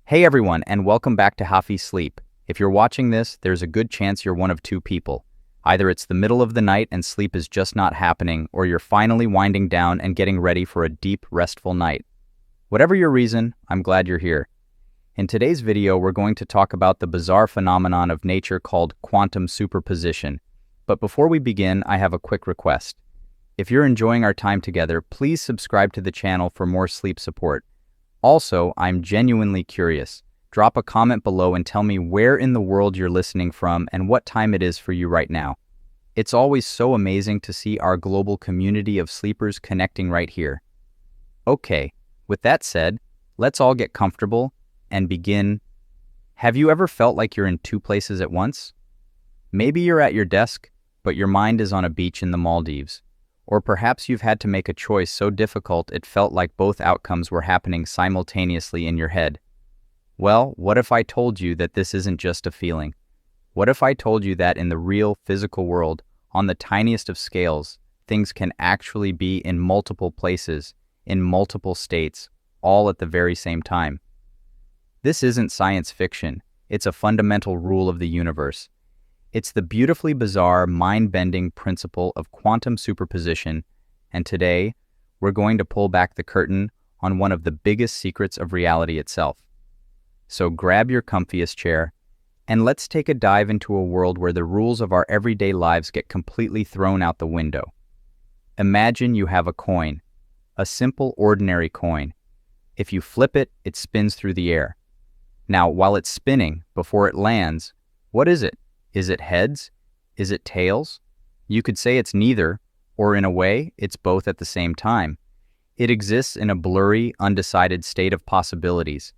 Hey everyone, and welcome back to Happy Sleep. If you're watching this, there's a good chance you're one of two people. Either it's the middle of the night and sleep is just not happening, or you're finally winding down and getting ready for a deep, restful night. Whatever your reason, I'm glad you're here. In today's video, we're going to talk about the bizarre phenomenon of nature called quantum superposition. But before we begin, I have a quick request. If you're enjoying our time together, please subscribe to the channel for more sleep support. Also, I'm genuinely curious. Drop a comment below and tell me where in the world you're listening from and what time it is for you right now. It's always so amazing to see our global community of sleepers connecting right here. Okay, with that said, let's all get comfortable and begin. Have you ever felt like you're in two places at once? Maybe you're at your desk, but your mind is on a beach in the Maldives. Or perhaps you've had to make a choice so difficult it felt like both outcomes were happening simultaneously in your head. Well, what if I told you that this isn't just a feeling? What if I told you that in the real physical world, on the tiniest of scales, things can actually be in multiple places, in multiple states, all at the very same time? This isn't science fiction. It's a fundamental rule of the universe. It's the beautifully bizarre, mind-bending principle of quantum superposition, and today, we're going to pull back the curtain on one of the biggest secrets of reality itself. So grab your comfiest chair, and let's take a dive into a world where the rules of our everyday lives get completely thrown out the window. Imagine you have a coin, a simple, ordinary coin. If you flip it, it spins through the air. Now, while it's spinning, before it lands, what is it? Is it heads? Is it tails? You could say it's neither, or in a way, it's both at the same time. It exists in a blurry, undecided state of possibilities.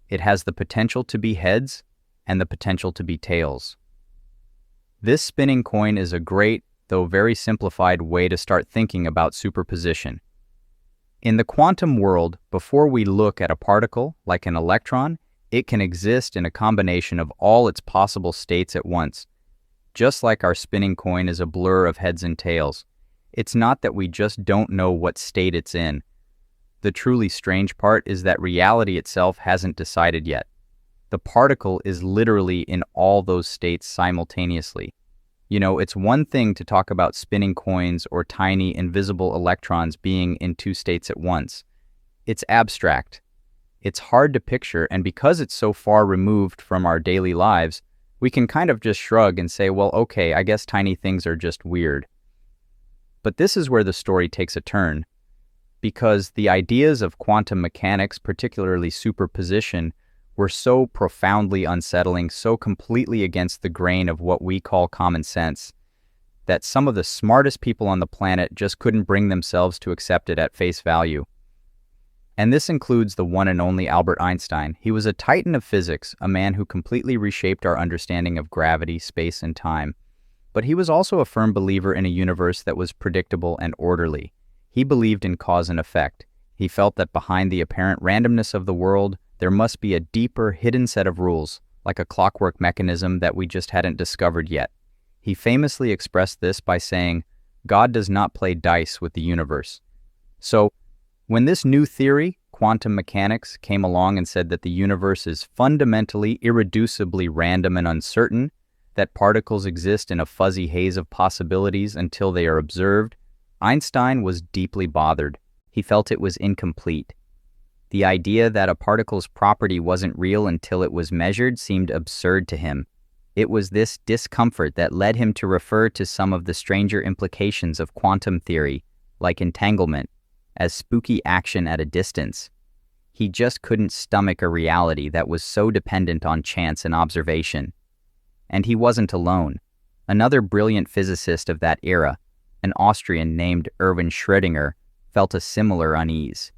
It has the potential to be heads and the potential to be tails. This spinning coin is a great, though very simplified way to start thinking about superposition. In the quantum world, before we look at a particle, like an electron, it can exist in a combination of all its possible states at once. Just like our spinning coin is a blur of heads and tails, it's not that we just don't know what state it's in. The truly strange part is that reality itself hasn't decided yet. The particle is literally in all those states simultaneously. You know, it's one thing to talk about spinning coins or tiny invisible electrons being in two states at once. It's abstract. It's hard to picture, and because it's so far removed from our daily lives, we can kind of just shrug and say, well, okay, I guess tiny things are just weird. But this is where the story takes a turn, because the ideas of quantum mechanics, particularly superposition, were so profoundly unsettling, so completely against the grain of what we call common sense, that some of the smartest people on the planet just couldn't bring themselves to accept it at face value. And this includes the one and only Albert Einstein. He was a titan of physics, a man who completely reshaped our understanding of gravity, space, and time. But he was also a firm believer in a universe that was predictable and orderly. He believed in cause and effect. He felt that behind the apparent randomness of the world, there must be a deeper, hidden set of rules, like a clockwork mechanism that we just hadn't discovered yet. He famously expressed this by saying, "God does not play dice with the universe." So, when this new theory, quantum mechanics, came along and said that the universe is fundamentally, irreducibly random and uncertain, that particles exist in a fuzzy haze of possibilities until they are observed, Einstein was deeply bothered. He felt it was incomplete. The idea that a particle's property wasn't real until it was measured seemed absurd to him. It was this discomfort that led him to refer to some of the stranger implications of quantum theory, like entanglement, as spooky action at a distance. He just couldn't stomach a reality that was so dependent on chance and observation. And he wasn't alone. Another brilliant physicist of that era, an Austrian named Erwin Schrodinger, felt a similar unease.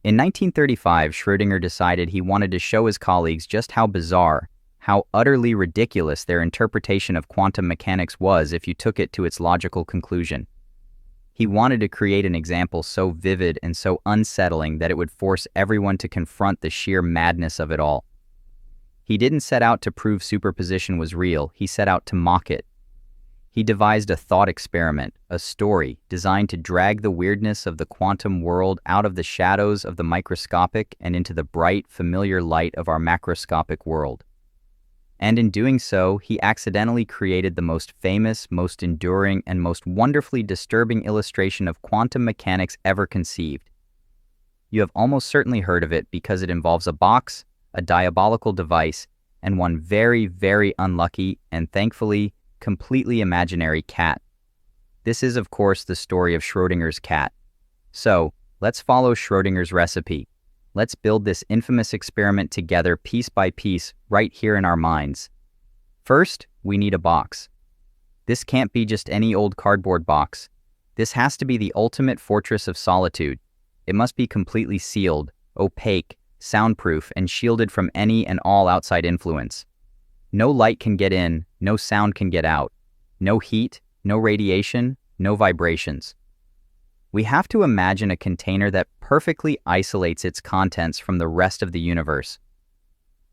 In 1935, Schrodinger decided he wanted to show his colleagues just how bizarre, how utterly ridiculous their interpretation of quantum mechanics was if you took it to its logical conclusion. He wanted to create an example so vivid and so unsettling that it would force everyone to confront the sheer madness of it all. He didn't set out to prove superposition was real, he set out to mock it. He devised a thought experiment, a story designed to drag the weirdness of the quantum world out of the shadows of the microscopic and into the bright, familiar light of our macroscopic world. And in doing so, he accidentally created the most famous, most enduring, and most wonderfully disturbing illustration of quantum mechanics ever conceived. You have almost certainly heard of it because it involves a box, a diabolical device, and one very, very unlucky and thankfully completely imaginary cat. This is, of course, the story of Schrodinger's cat. So, let's follow Schrodinger's recipe. Let's build this infamous experiment together piece by piece right here in our minds. First, we need a box. This can't be just any old cardboard box. This has to be the ultimate fortress of solitude. It must be completely sealed, opaque, soundproof, and shielded from any and all outside influence. No light can get in, no sound can get out. No heat, no radiation, no vibrations. We have to imagine a container that perfectly isolates its contents from the rest of the universe.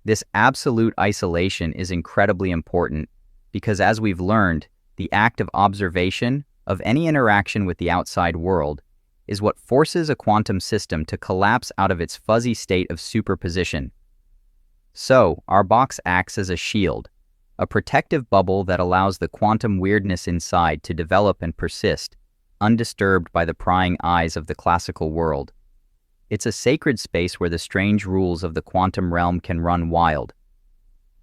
This absolute isolation is incredibly important because, as we've learned, the act of observation of any interaction with the outside world is what forces a quantum system to collapse out of its fuzzy state of superposition. So, our box acts as a shield, a protective bubble that allows the quantum weirdness inside to develop and persist, undisturbed by the prying eyes of the classical world. It's a sacred space where the strange rules of the quantum realm can run wild.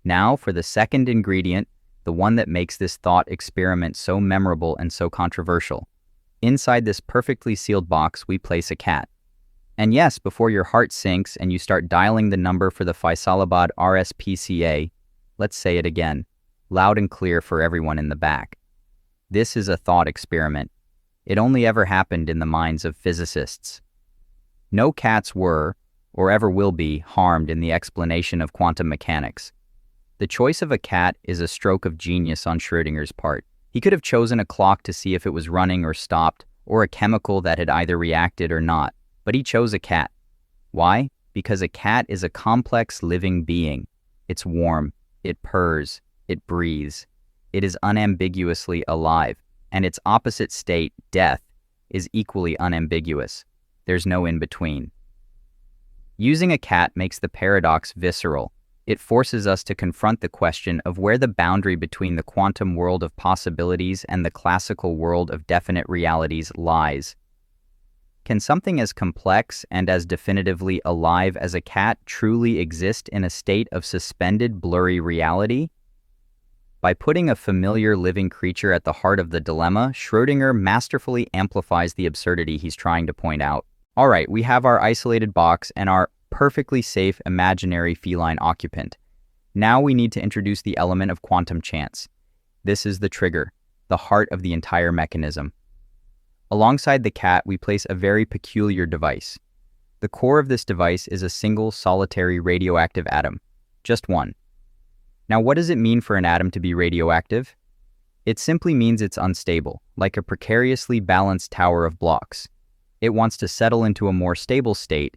Now, for the second ingredient, the one that makes this thought experiment so memorable and so controversial. Inside this perfectly sealed box, we place a cat. And yes, before your heart sinks and you start dialing the number for the Faisalabad RSPCA, let's say it again, loud and clear for everyone in the back. This is a thought experiment. It only ever happened in the minds of physicists. No cats were, or ever will be, harmed in the explanation of quantum mechanics. The choice of a cat is a stroke of genius on Schrödinger's part. He could have chosen a clock to see if it was running or stopped, or a chemical that had either reacted or not. But he chose a cat. Why? Because a cat is a complex living being. It's warm, it purrs, it breathes. It is unambiguously alive, and its opposite state, death, is equally unambiguous. There's no in-between. Using a cat makes the paradox visceral. It forces us to confront the question of where the boundary between the quantum world of possibilities and the classical world of definite realities lies. Can something as complex and as definitively alive as a cat truly exist in a state of suspended, blurry reality? By putting a familiar living creature at the heart of the dilemma, Schrödinger masterfully amplifies the absurdity he's trying to point out. All right, we have our isolated box and our perfectly safe imaginary feline occupant. Now we need to introduce the element of quantum chance. This is the trigger, the heart of the entire mechanism. Alongside the cat, we place a very peculiar device. The core of this device is a single solitary radioactive atom, just one. Now, what does it mean for an atom to be radioactive? It simply means it's unstable, like a precariously balanced tower of blocks. It wants to settle into a more stable state,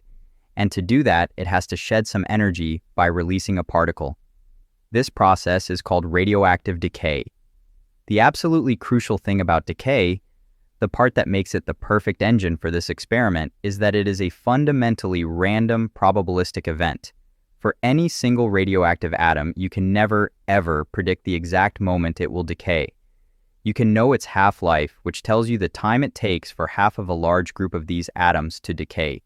and to do that, it has to shed some energy by releasing a particle. This process is called radioactive decay. The absolutely crucial thing about decay, the part that makes it the perfect engine for this experiment, is that it is a fundamentally random probabilistic event. For any single radioactive atom, you can never, ever predict the exact moment it will decay. You can know its half-life, which tells you the time it takes for half of a large group of these atoms to decay.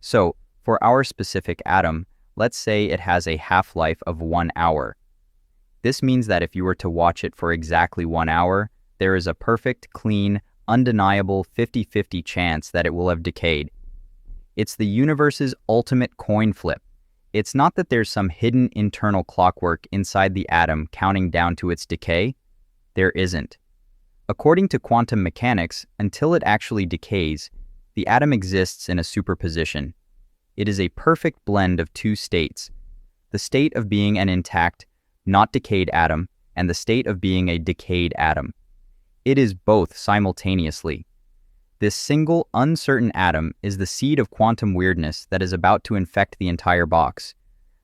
So, for our specific atom, let's say it has a half-life of 1 hour. This means that if you were to watch it for exactly 1 hour, there is a perfect, clean, undeniable 50-50 chance that it will have decayed. It's the universe's ultimate coin flip. It's not that there's some hidden internal clockwork inside the atom counting down to its decay. There isn't. According to quantum mechanics, until it actually decays, the atom exists in a superposition. It is a perfect blend of two states, the state of being an intact, not decayed atom, and the state of being a decayed atom. It is both simultaneously. This single, uncertain atom is the seed of quantum weirdness that is about to infect the entire box.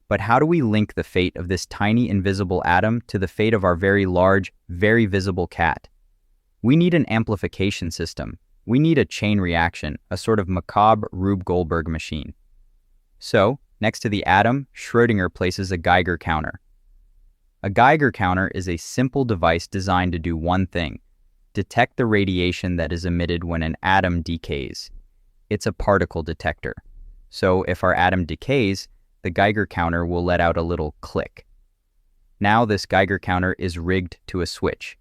But how do we link the fate of this tiny, invisible atom to the fate of our very large, very visible cat? We need an amplification system. We need a chain reaction, a sort of macabre Rube Goldberg machine. So, next to the atom, Schrodinger places a Geiger counter. A Geiger counter is a simple device designed to do one thing: detect the radiation that is emitted when an atom decays. It's a particle detector. So if our atom decays, the Geiger counter will let out a little click. Now this Geiger counter is rigged to a switch.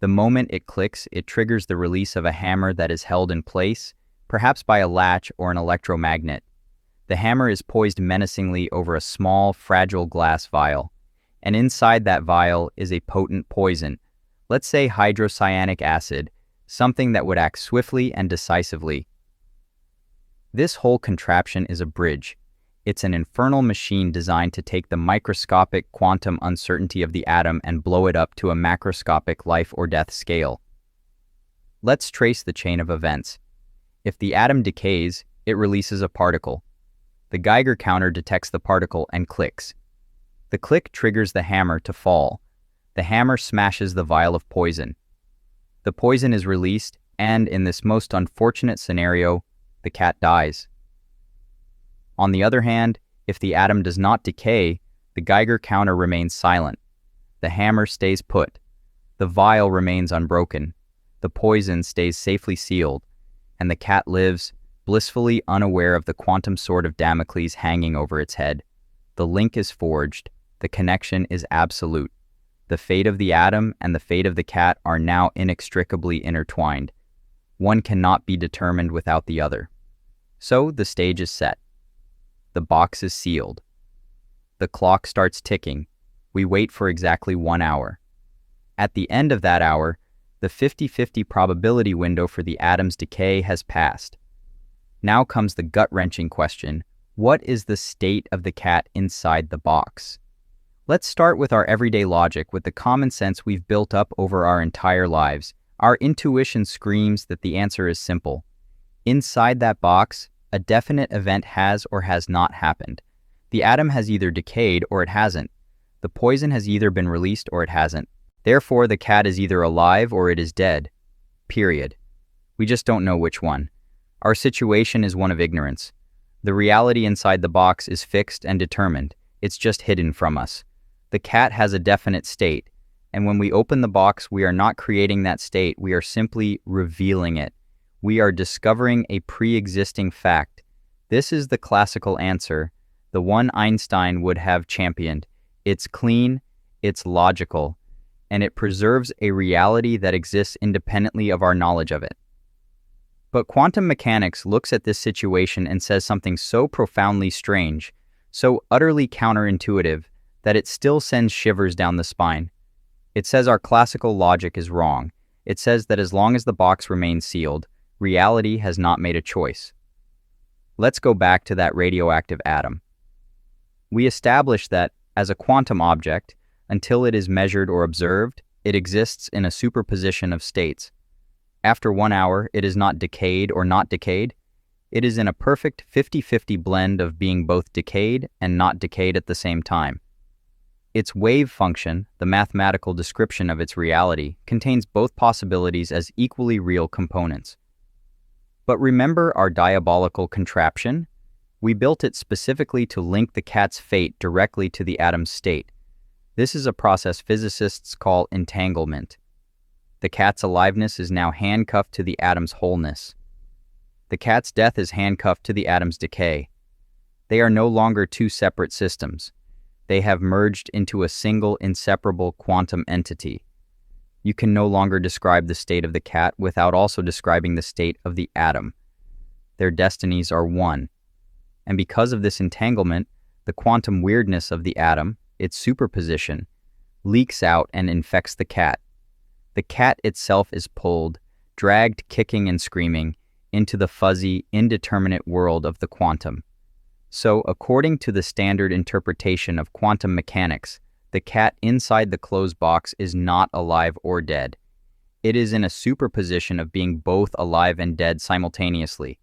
The moment it clicks, it triggers the release of a hammer that is held in place, perhaps by a latch or an electromagnet. The hammer is poised menacingly over a small, fragile glass vial, and inside that vial is a potent poison, let's say hydrocyanic acid, something that would act swiftly and decisively. This whole contraption is a bridge. It's an infernal machine designed to take the microscopic quantum uncertainty of the atom and blow it up to a macroscopic life or death scale. Let's trace the chain of events. If the atom decays, it releases a particle. The Geiger counter detects the particle and clicks. The click triggers the hammer to fall. The hammer smashes the vial of poison. The poison is released, and in this most unfortunate scenario, the cat dies. On the other hand, if the atom does not decay, the Geiger counter remains silent. The hammer stays put. The vial remains unbroken. The poison stays safely sealed, and the cat lives, blissfully unaware of the quantum sword of Damocles hanging over its head. The link is forged. The connection is absolute. The fate of the atom and the fate of the cat are now inextricably intertwined. One cannot be determined without the other. So the stage is set. The box is sealed. The clock starts ticking. We wait for exactly 1 hour. At the end of that hour, the 50-50 probability window for the atom's decay has passed. Now comes the gut-wrenching question: what is the state of the cat inside the box? Let's start with our everyday logic, with the common sense we've built up over our entire lives. Our intuition screams that the answer is simple. Inside that box, a definite event has or has not happened. The atom has either decayed or it hasn't. The poison has either been released or it hasn't. Therefore, the cat is either alive or it is dead. Period. We just don't know which one. Our situation is one of ignorance. The reality inside the box is fixed and determined. It's just hidden from us. The cat has a definite state, and when we open the box, we are not creating that state, we are simply revealing it. We are discovering a pre-existing fact. This is the classical answer, the one Einstein would have championed. It's clean, it's logical, and it preserves a reality that exists independently of our knowledge of it. But quantum mechanics looks at this situation and says something so profoundly strange, so utterly counterintuitive, that it still sends shivers down the spine. It says our classical logic is wrong. It says that as long as the box remains sealed, reality has not made a choice. Let's go back to that radioactive atom. We established that, as a quantum object, until it is measured or observed, it exists in a superposition of states. After 1 hour, it is not decayed or not decayed. It is in a perfect 50-50 blend of being both decayed and not decayed at the same time. Its wave function, the mathematical description of its reality, contains both possibilities as equally real components. But remember our diabolical contraption? We built it specifically to link the cat's fate directly to the atom's state. This is a process physicists call entanglement. The cat's aliveness is now handcuffed to the atom's wholeness. The cat's death is handcuffed to the atom's decay. They are no longer two separate systems. They have merged into a single, inseparable quantum entity. You can no longer describe the state of the cat without also describing the state of the atom. Their destinies are one. And because of this entanglement, the quantum weirdness of the atom, its superposition, leaks out and infects the cat. The cat itself is pulled, dragged kicking and screaming, into the fuzzy, indeterminate world of the quantum. So, according to the standard interpretation of quantum mechanics, the cat inside the closed box is not alive or dead. It is in a superposition of being both alive and dead simultaneously.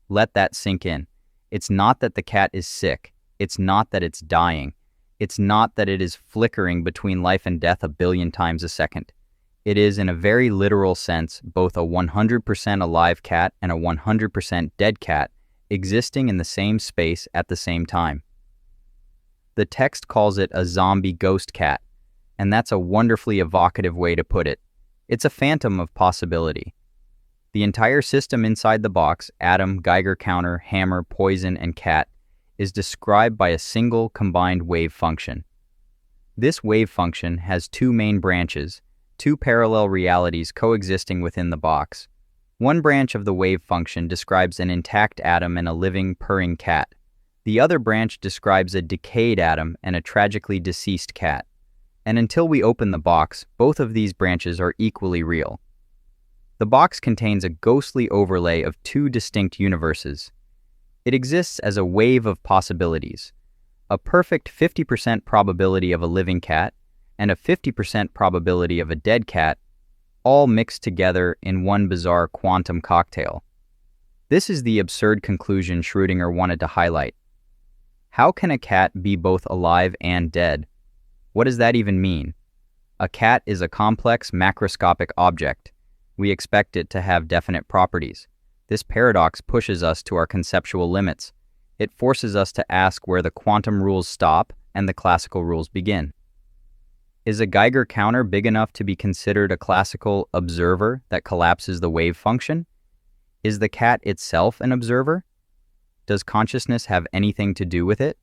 Let that sink in. It's not that the cat is sick. It's not that it's dying. It's not that it is flickering between life and death a billion times a second. It is, in a very literal sense, both a 100% alive cat and a 100% dead cat existing in the same space at the same time. The text calls it a zombie ghost cat, and that's a wonderfully evocative way to put it. It's a phantom of possibility. The entire system inside the box, atom, Geiger counter, hammer, poison, and cat, is described by a single combined wave function. This wave function has two main branches, two parallel realities coexisting within the box. One branch of the wave function describes an intact atom and a living, purring cat. The other branch describes a decayed atom and a tragically deceased cat. And until we open the box, both of these branches are equally real. The box contains a ghostly overlay of two distinct universes. It exists as a wave of possibilities, a perfect 50% probability of a living cat and a 50% probability of a dead cat, all mixed together in one bizarre quantum cocktail. This is the absurd conclusion Schrodinger wanted to highlight. How can a cat be both alive and dead? What does that even mean? A cat is a complex macroscopic object. We expect it to have definite properties. This paradox pushes us to our conceptual limits. It forces us to ask where the quantum rules stop and the classical rules begin. Is a Geiger counter big enough to be considered a classical observer that collapses the wave function? Is the cat itself an observer? Does consciousness have anything to do with it?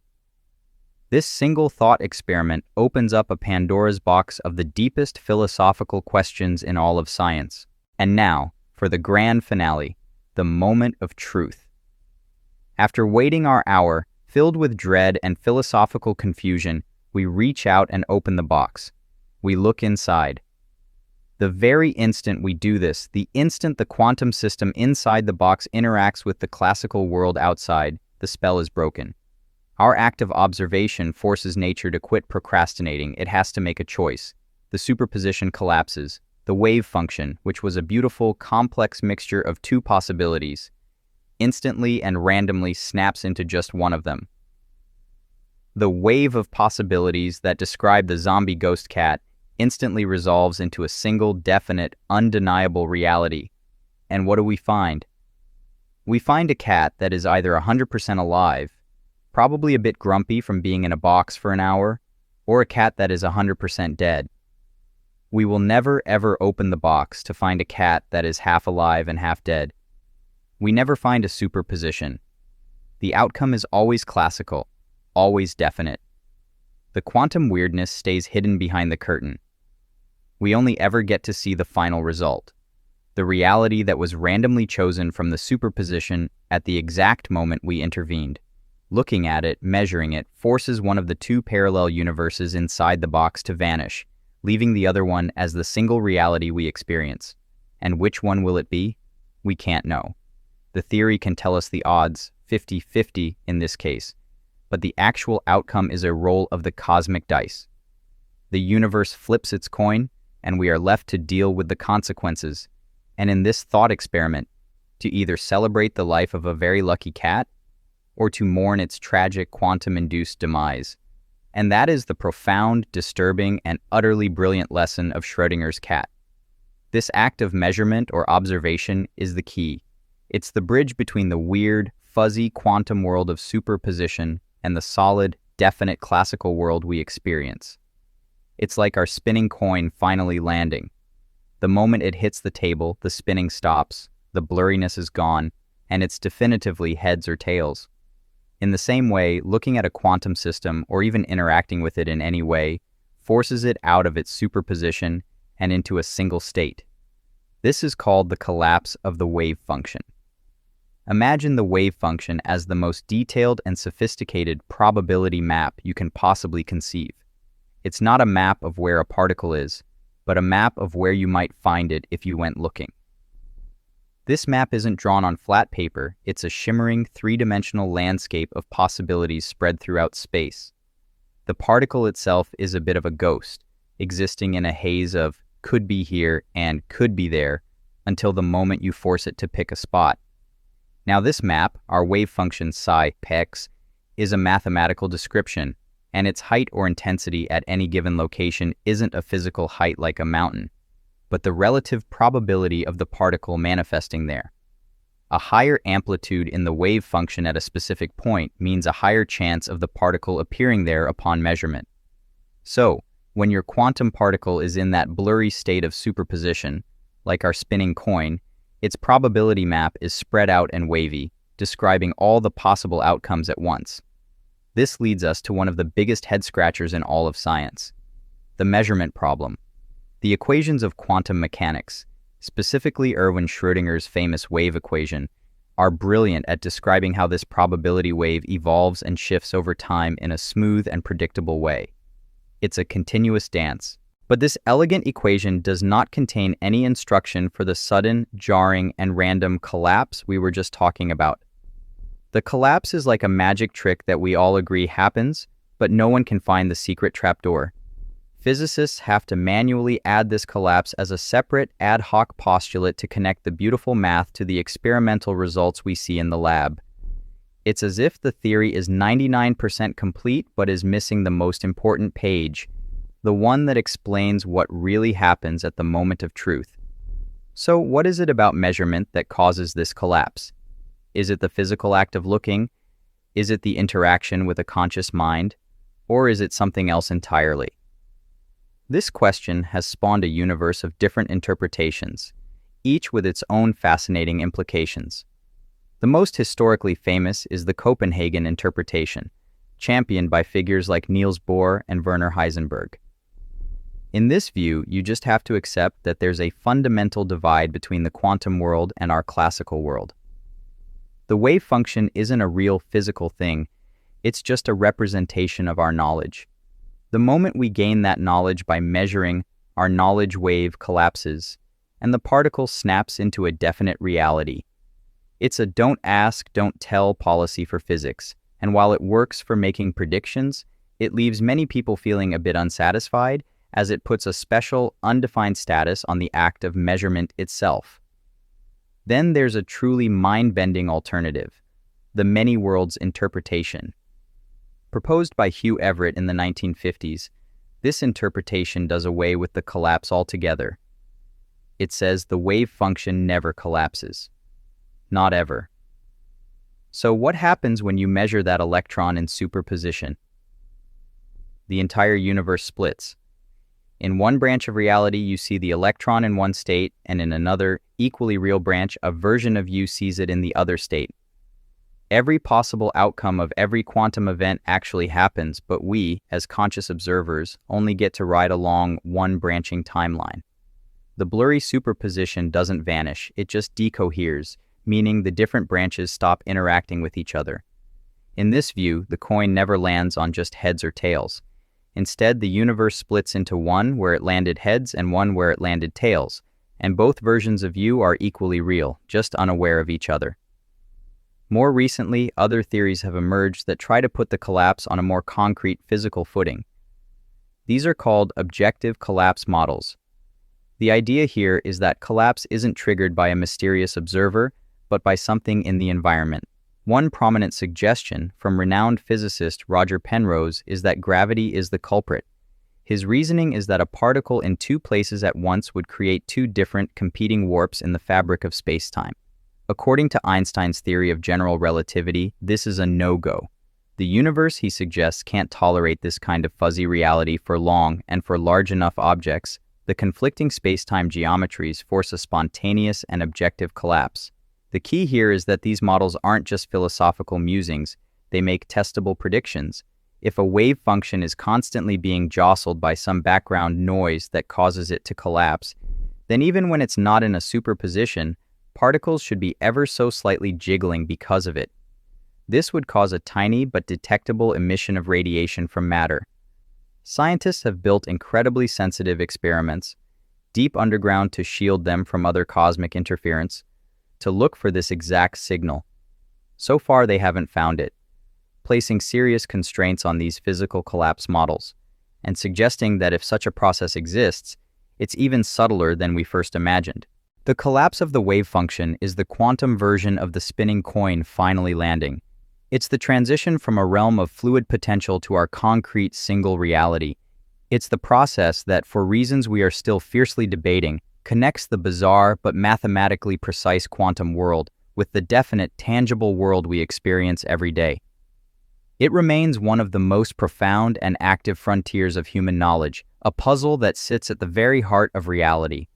This single thought experiment opens up a Pandora's box of the deepest philosophical questions in all of science. And now, for the grand finale, the moment of truth. After waiting our hour, filled with dread and philosophical confusion, we reach out and open the box. We look inside. The very instant we do this, the instant the quantum system inside the box interacts with the classical world outside, the spell is broken. Our act of observation forces nature to quit procrastinating. It has to make a choice. The superposition collapses. The wave function, which was a beautiful, complex mixture of two possibilities, instantly and randomly snaps into just one of them. The wave of possibilities that describe the zombie ghost cat instantly resolves into a single, definite, undeniable reality. And what do we find? We find a cat that is either 100% alive, probably a bit grumpy from being in a box for an hour, or a cat that is 100% dead. We will never ever open the box to find a cat that is half alive and half dead. We never find a superposition. The outcome is always classical, always definite. The quantum weirdness stays hidden behind the curtain. We only ever get to see the final result, the reality that was randomly chosen from the superposition at the exact moment we intervened. Looking at it, measuring it, forces one of the two parallel universes inside the box to vanish, leaving the other one as the single reality we experience. And which one will it be? We can't know. The theory can tell us the odds, 50-50 in this case, but the actual outcome is a roll of the cosmic dice. The universe flips its coin, and we are left to deal with the consequences, and in this thought experiment, to either celebrate the life of a very lucky cat, or to mourn its tragic quantum-induced demise. And that is the profound, disturbing, and utterly brilliant lesson of Schrödinger's cat. This act of measurement or observation is the key. It's the bridge between the weird, fuzzy quantum world of superposition and the solid, definite classical world we experience. It's like our spinning coin finally landing. The moment it hits the table, the spinning stops, the blurriness is gone, and it's definitively heads or tails. In the same way, looking at a quantum system, or even interacting with it in any way, forces it out of its superposition and into a single state. This is called the collapse of the wave function. Imagine the wave function as the most detailed and sophisticated probability map you can possibly conceive. It's not a map of where a particle is, but a map of where you might find it if you went looking. This map isn't drawn on flat paper, it's a shimmering, three-dimensional landscape of possibilities spread throughout space. The particle itself is a bit of a ghost, existing in a haze of could be here and could be there, until the moment you force it to pick a spot. Now this map, our wave function psi pex, is a mathematical description, and its height or intensity at any given location isn't a physical height like a mountain. but the relative probability of the particle manifesting there. A higher amplitude in the wave function at a specific point means a higher chance of the particle appearing there upon measurement. So, when your quantum particle is in that blurry state of superposition, like our spinning coin, its probability map is spread out and wavy, describing all the possible outcomes at once. This leads us to one of the biggest head-scratchers in all of science: the measurement problem. The equations of quantum mechanics, specifically Erwin Schrödinger's famous wave equation, are brilliant at describing how this probability wave evolves and shifts over time in a smooth and predictable way. It's a continuous dance. But this elegant equation does not contain any instruction for the sudden, jarring, and random collapse we were just talking about. The collapse is like a magic trick that we all agree happens, but no one can find the secret trapdoor. Physicists have to manually add this collapse as a separate, ad hoc postulate to connect the beautiful math to the experimental results we see in the lab. It's as if the theory is 99% complete but is missing the most important page, the one that explains what really happens at the moment of truth. So, what is it about measurement that causes this collapse? Is it the physical act of looking? Is it the interaction with a conscious mind? Or is it something else entirely? This question has spawned a universe of different interpretations, each with its own fascinating implications. The most historically famous is the Copenhagen interpretation, championed by figures like Niels Bohr and Werner Heisenberg. In this view, you just have to accept that there's a fundamental divide between the quantum world and our classical world. The wave function isn't a real physical thing, it's just a representation of our knowledge. The moment we gain that knowledge by measuring, our knowledge wave collapses, and the particle snaps into a definite reality. It's a don't ask, don't tell policy for physics, and while it works for making predictions, it leaves many people feeling a bit unsatisfied, as it puts a special, undefined status on the act of measurement itself. Then there's a truly mind-bending alternative, the many worlds interpretation. Proposed by Hugh Everett in the 1950s, this interpretation does away with the collapse altogether. It says the wave function never collapses. Not ever. So what happens when you measure that electron in superposition? The entire universe splits. In one branch of reality, you see the electron in one state, and in another, equally real branch, a version of you sees it in the other state. Every possible outcome of every quantum event actually happens, but we, as conscious observers, only get to ride along one branching timeline. The blurry superposition doesn't vanish, it just decoheres, meaning the different branches stop interacting with each other. In this view, the coin never lands on just heads or tails. Instead, the universe splits into one where it landed heads and one where it landed tails, and both versions of you are equally real, just unaware of each other. More recently, other theories have emerged that try to put the collapse on a more concrete physical footing. These are called objective collapse models. The idea here is that collapse isn't triggered by a mysterious observer, but by something in the environment. One prominent suggestion from renowned physicist Roger Penrose is that gravity is the culprit. His reasoning is that a particle in two places at once would create two different competing warps in the fabric of space-time. According to Einstein's theory of general relativity, this is a no-go. The universe, he suggests, can't tolerate this kind of fuzzy reality for long, and for large enough objects, the conflicting space-time geometries force a spontaneous and objective collapse. The key here is that these models aren't just philosophical musings, they make testable predictions. If a wave function is constantly being jostled by some background noise that causes it to collapse, then even when it's not in a superposition, particles should be ever so slightly jiggling because of it. This would cause a tiny but detectable emission of radiation from matter. Scientists have built incredibly sensitive experiments, deep underground to shield them from other cosmic interference, to look for this exact signal. So far, they haven't found it, placing serious constraints on these physical collapse models, and suggesting that if such a process exists, it's even subtler than we first imagined. The collapse of the wave function is the quantum version of the spinning coin finally landing. It's the transition from a realm of fluid potential to our concrete single reality. It's the process that, for reasons we are still fiercely debating, connects the bizarre but mathematically precise quantum world with the definite, tangible world we experience every day. It remains one of the most profound and active frontiers of human knowledge, a puzzle that sits at the very heart of reality.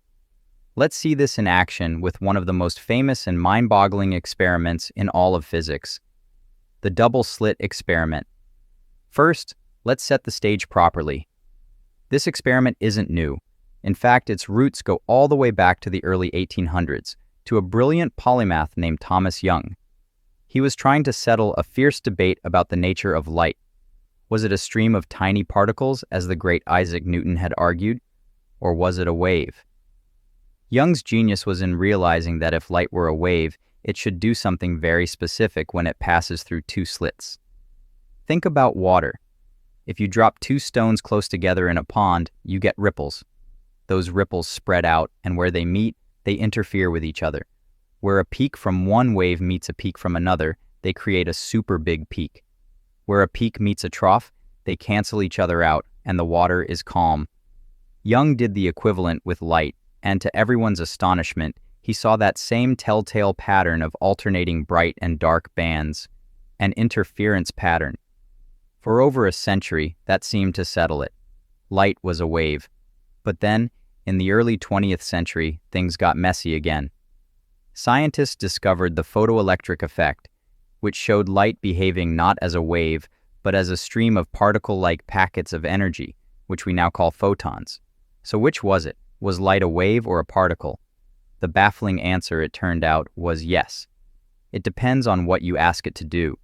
Let's see this in action with one of the most famous and mind-boggling experiments in all of physics, the double-slit experiment. First, let's set the stage properly. This experiment isn't new. In fact, its roots go all the way back to the early 1800s, to a brilliant polymath named Thomas Young. He was trying to settle a fierce debate about the nature of light. Was it a stream of tiny particles, as the great Isaac Newton had argued, or was it a wave? Young's genius was in realizing that if light were a wave, it should do something very specific when it passes through two slits. Think about water. If you drop two stones close together in a pond, you get ripples. Those ripples spread out, and where they meet, they interfere with each other. Where a peak from one wave meets a peak from another, they create a super big peak. Where a peak meets a trough, they cancel each other out, and the water is calm. Young did the equivalent with light, and to everyone's astonishment, he saw that same telltale pattern of alternating bright and dark bands, an interference pattern. For over a century, that seemed to settle it. Light was a wave. But then, in the early 20th century, things got messy again. Scientists discovered the photoelectric effect, which showed light behaving not as a wave, but as a stream of particle-like packets of energy, which we now call photons. So which was it? Was light a wave or a particle? The baffling answer, it turned out, was yes. It depends on what you ask it to do.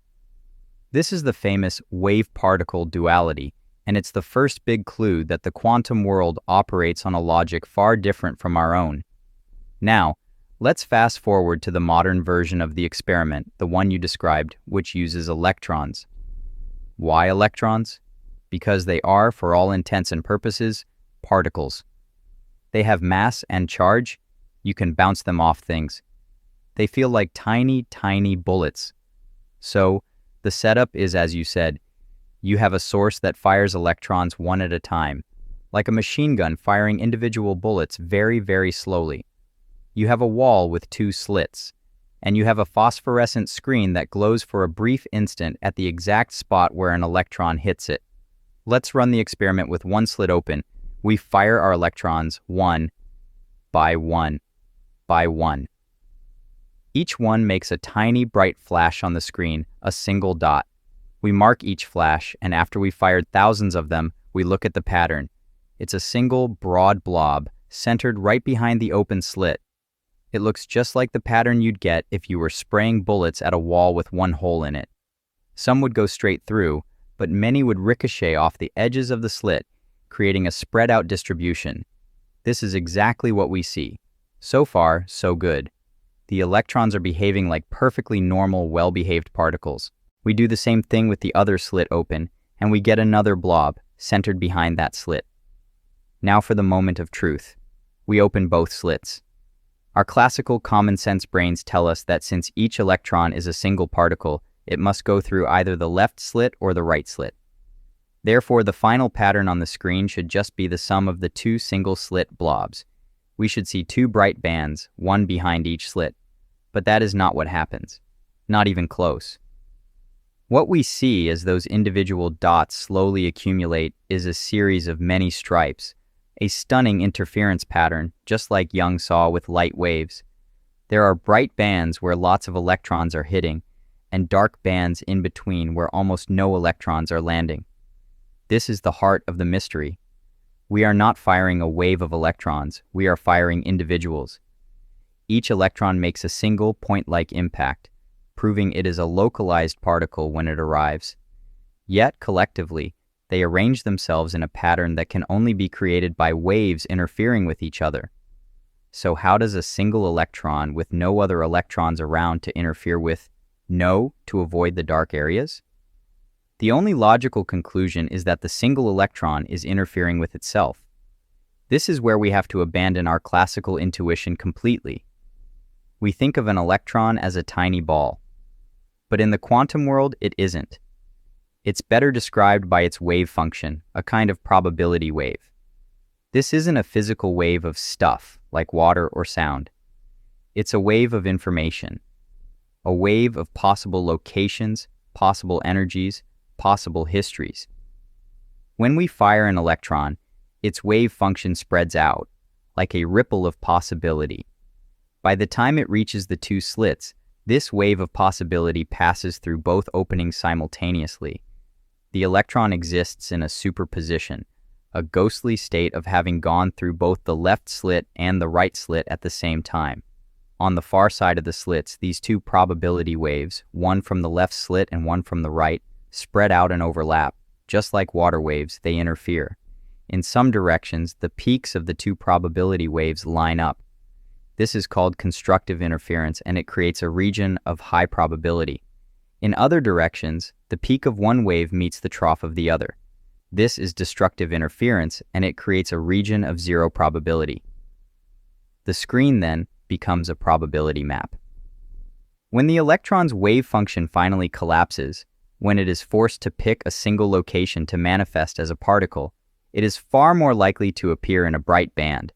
This is the famous wave-particle duality, and it's the first big clue that the quantum world operates on a logic far different from our own. Now, let's fast forward to the modern version of the experiment, the one you described, which uses electrons. Why electrons? Because they are, for all intents and purposes, particles. They have mass and charge. You can bounce them off things. They feel like tiny, tiny bullets. So, the setup is as you said. You have a source that fires electrons one at a time, like a machine gun firing individual bullets very, very slowly. You have a wall with two slits, and you have a phosphorescent screen that glows for a brief instant at the exact spot where an electron hits it. Let's run the experiment with one slit open. We fire our electrons one by one by one. Each one makes a tiny bright flash on the screen, a single dot. We mark each flash, and after we fired thousands of them, we look at the pattern. It's a single, broad blob, centered right behind the open slit. It looks just like the pattern you'd get if you were spraying bullets at a wall with one hole in it. Some would go straight through, but many would ricochet off the edges of the slit, creating a spread-out distribution. This is exactly what we see. So far, so good. The electrons are behaving like perfectly normal, well-behaved particles. We do the same thing with the other slit open, and we get another blob, centered behind that slit. Now for the moment of truth. We open both slits. Our classical common-sense brains tell us that since each electron is a single particle, it must go through either the left slit or the right slit. Therefore, the final pattern on the screen should just be the sum of the two single-slit blobs. We should see two bright bands, one behind each slit. But that is not what happens. Not even close. What we see as those individual dots slowly accumulate is a series of many stripes, a stunning interference pattern, just like Young saw with light waves. There are bright bands where lots of electrons are hitting, and dark bands in between where almost no electrons are landing. This is the heart of the mystery. We are not firing a wave of electrons, we are firing individuals. Each electron makes a single point-like impact, proving it is a localized particle when it arrives. Yet, collectively, they arrange themselves in a pattern that can only be created by waves interfering with each other. So how does a single electron with no other electrons around to interfere with know to avoid the dark areas? The only logical conclusion is that the single electron is interfering with itself. This is where we have to abandon our classical intuition completely. We think of an electron as a tiny ball. But in the quantum world, it isn't. It's better described by its wave function, a kind of probability wave. This isn't a physical wave of stuff, like water or sound. It's a wave of information, a wave of possible locations, possible energies, possible histories. When we fire an electron, its wave function spreads out, like a ripple of possibility. By the time it reaches the two slits, this wave of possibility passes through both openings simultaneously. The electron exists in a superposition, a ghostly state of having gone through both the left slit and the right slit at the same time. On the far side of the slits, these two probability waves, one from the left slit and one from the right, spread out and overlap. Just like water waves, they interfere. In some directions, the peaks of the two probability waves line up. This is called constructive interference, and it creates a region of high probability. In other directions, the peak of one wave meets the trough of the other. This is destructive interference, and it creates a region of zero probability. The screen, then, becomes a probability map. When the electron's wave function finally collapses, when it is forced to pick a single location to manifest as a particle, it is far more likely to appear in a bright band,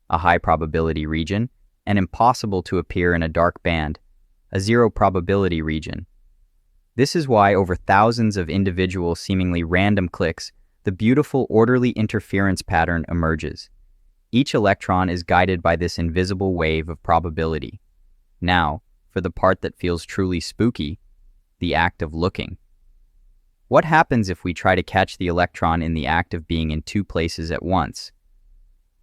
a high probability region, and impossible to appear in a dark band, a zero probability region. This is why over thousands of individual seemingly random clicks, the beautiful orderly interference pattern emerges. Each electron is guided by this invisible wave of probability. Now, for the part that feels truly spooky, the act of looking. What happens if we try to catch the electron in the act of being in two places at once?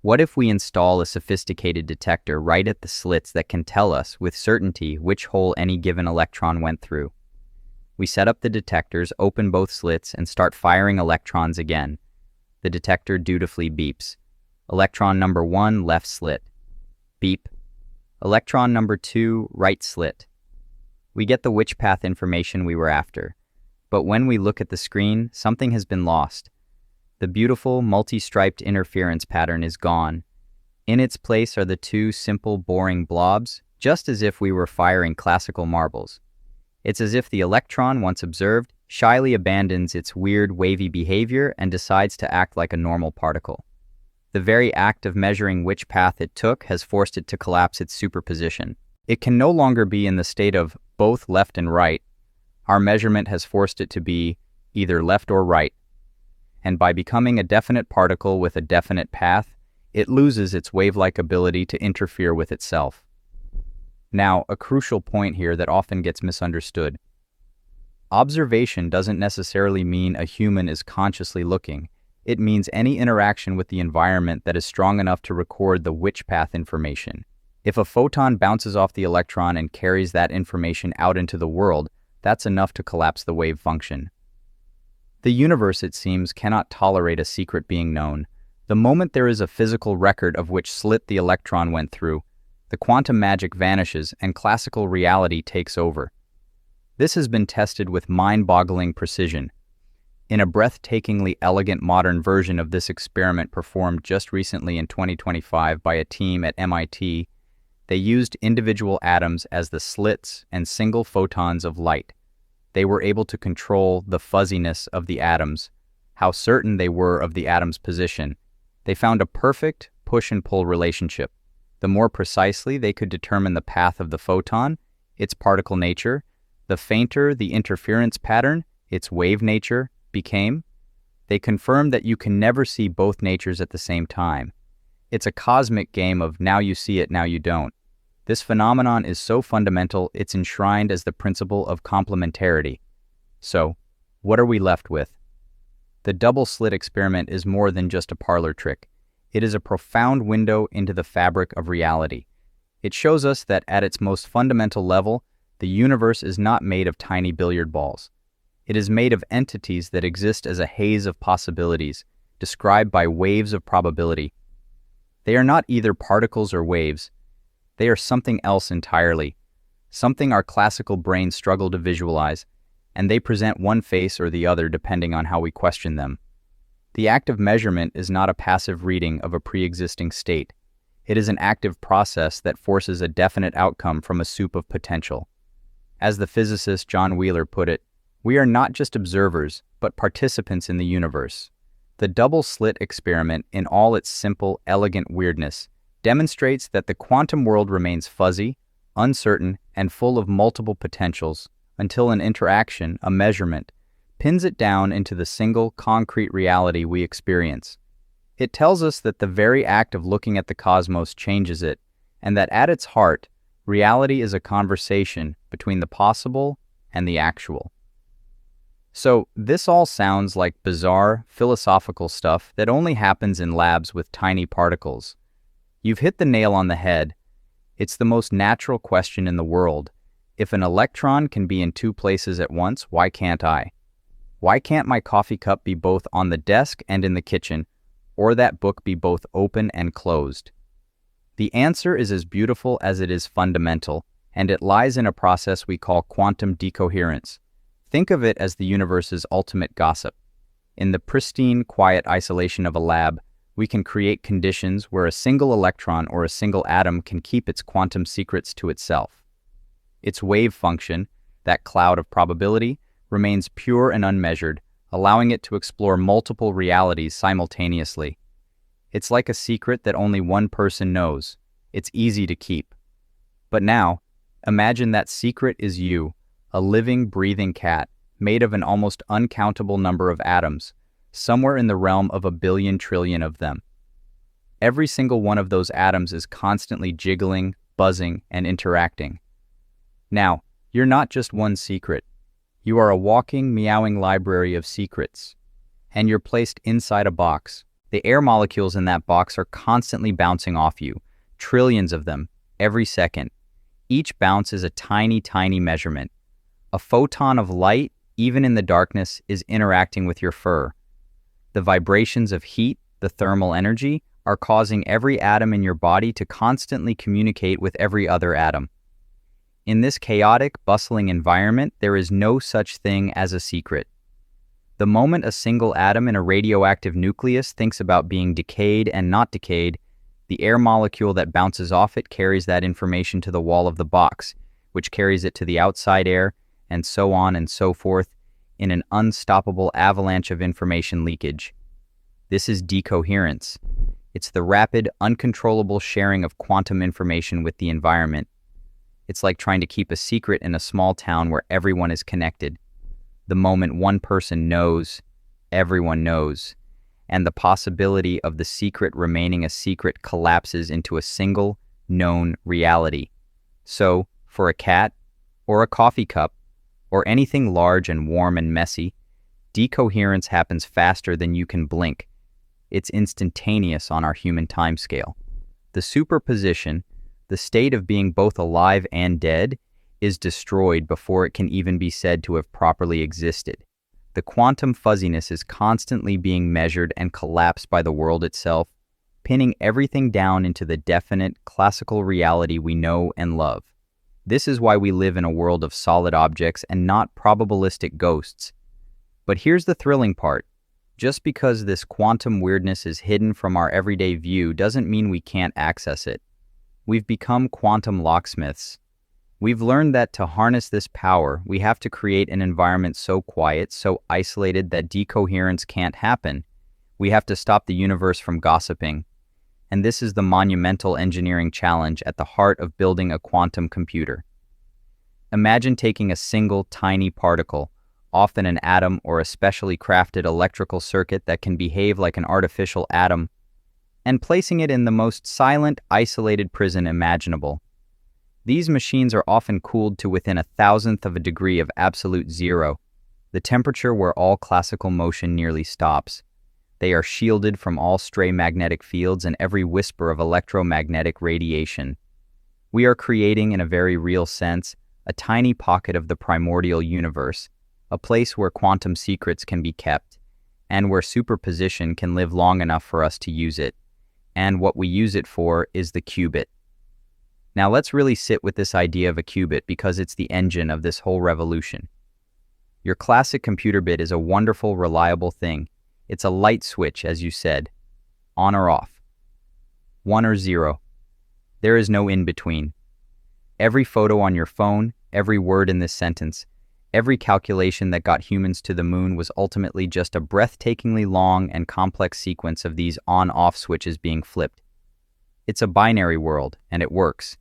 What if we install a sophisticated detector right at the slits that can tell us with certainty which hole any given electron went through? We set up the detectors, open both slits, and start firing electrons again. The detector dutifully beeps. Electron number 1, left slit. Beep. Electron number 2, right slit. We get the which path information we were after. But when we look at the screen, something has been lost. The beautiful multi-striped interference pattern is gone. In its place are the two simple, boring blobs, just as if we were firing classical marbles. It's as if the electron, once observed, shyly abandons its weird, wavy behavior and decides to act like a normal particle. The very act of measuring which path it took has forced it to collapse its superposition. It can no longer be in the state of both left and right. Our measurement has forced it to be either left or right. And by becoming a definite particle with a definite path, it loses its wave-like ability to interfere with itself. Now, a crucial point here that often gets misunderstood. Observation doesn't necessarily mean a human is consciously looking. It means any interaction with the environment that is strong enough to record the which path information. If a photon bounces off the electron and carries that information out into the world, that's enough to collapse the wave function. The universe, it seems, cannot tolerate a secret being known. The moment there is a physical record of which slit the electron went through, the quantum magic vanishes and classical reality takes over. This has been tested with mind-boggling precision. In a breathtakingly elegant modern version of this experiment performed just recently in 2025 by a team at MIT, they used individual atoms as the slits and single photons of light. They were able to control the fuzziness of the atoms, how certain they were of the atom's position. They found a perfect push and pull relationship. The more precisely they could determine the path of the photon, its particle nature, the fainter the interference pattern, its wave nature, became. They confirmed that you can never see both natures at the same time. It's a cosmic game of now you see it, now you don't. This phenomenon is so fundamental, it's enshrined as the principle of complementarity. So, what are we left with? The double-slit experiment is more than just a parlor trick. It is a profound window into the fabric of reality. It shows us that at its most fundamental level, the universe is not made of tiny billiard balls. It is made of entities that exist as a haze of possibilities, described by waves of probability. They are not either particles or waves. They are something else entirely, something our classical brains struggle to visualize, and they present one face or the other depending on how we question them. The act of measurement is not a passive reading of a pre-existing state. It is an active process that forces a definite outcome from a soup of potential. As the physicist John Wheeler put it, we are not just observers, but participants in the universe. The double-slit experiment, in all its simple, elegant weirdness, demonstrates that the quantum world remains fuzzy, uncertain, and full of multiple potentials until an interaction, a measurement, pins it down into the single, concrete reality we experience. It tells us that the very act of looking at the cosmos changes it, and that at its heart, reality is a conversation between the possible and the actual. So, this all sounds like bizarre, philosophical stuff that only happens in labs with tiny particles. You've hit the nail on the head. It's the most natural question in the world. If an electron can be in two places at once, why can't I? Why can't my coffee cup be both on the desk and in the kitchen, or that book be both open and closed? The answer is as beautiful as it is fundamental, and it lies in a process we call quantum decoherence. Think of it as the universe's ultimate gossip. In the pristine, quiet isolation of a lab, we can create conditions where a single electron or a single atom can keep its quantum secrets to itself. Its wave function, that cloud of probability, remains pure and unmeasured, allowing it to explore multiple realities simultaneously. It's like a secret that only one person knows. It's easy to keep. But now, imagine that secret is you, a living, breathing cat, made of an almost uncountable number of atoms, somewhere in the realm of 1 billion of them. Every single one of those atoms is constantly jiggling, buzzing, and interacting. Now, you're not just one secret. You are a walking, meowing library of secrets. And you're placed inside a box. The air molecules in that box are constantly bouncing off you, trillions of them, every second. Each bounce is a tiny, tiny measurement. A photon of light, even in the darkness, is interacting with your fur. The vibrations of heat, the thermal energy, are causing every atom in your body to constantly communicate with every other atom. In this chaotic, bustling environment, there is no such thing as a secret. The moment a single atom in a radioactive nucleus thinks about being decayed and not decayed, the air molecule that bounces off it carries that information to the wall of the box, which carries it to the outside air, and so on and so forth, in an unstoppable avalanche of information leakage. This is decoherence. It's the rapid, uncontrollable sharing of quantum information with the environment. It's like trying to keep a secret in a small town where everyone is connected. The moment one person knows, everyone knows, and the possibility of the secret remaining a secret collapses into a single, known reality. So, for a cat, or a coffee cup, or anything large and warm and messy, decoherence happens faster than you can blink. It's instantaneous on our human timescale. The superposition, the state of being both alive and dead, is destroyed before it can even be said to have properly existed. The quantum fuzziness is constantly being measured and collapsed by the world itself, pinning everything down into the definite, classical reality we know and love. This is why we live in a world of solid objects and not probabilistic ghosts. But here's the thrilling part. Just because this quantum weirdness is hidden from our everyday view doesn't mean we can't access it. We've become quantum locksmiths. We've learned that to harness this power, we have to create an environment so quiet, so isolated that decoherence can't happen. We have to stop the universe from gossiping. And this is the monumental engineering challenge at the heart of building a quantum computer. Imagine taking a single tiny particle, often an atom or a specially crafted electrical circuit that can behave like an artificial atom, and placing it in the most silent, isolated prison imaginable. These machines are often cooled to within 1,000th of a degree of absolute zero, the temperature where all classical motion nearly stops. They are shielded from all stray magnetic fields and every whisper of electromagnetic radiation. We are creating, in a very real sense, a tiny pocket of the primordial universe, a place where quantum secrets can be kept, and where superposition can live long enough for us to use it. And what we use it for is the qubit. Now let's really sit with this idea of a qubit because it's the engine of this whole revolution. Your classic computer bit is a wonderful, reliable thing. It's a light switch, as you said, on or off, 1 or 0. There is no in-between. Every photo on your phone, every word in this sentence, every calculation that got humans to the moon was ultimately just a breathtakingly long and complex sequence of these on-off switches being flipped. It's a binary world, and it works.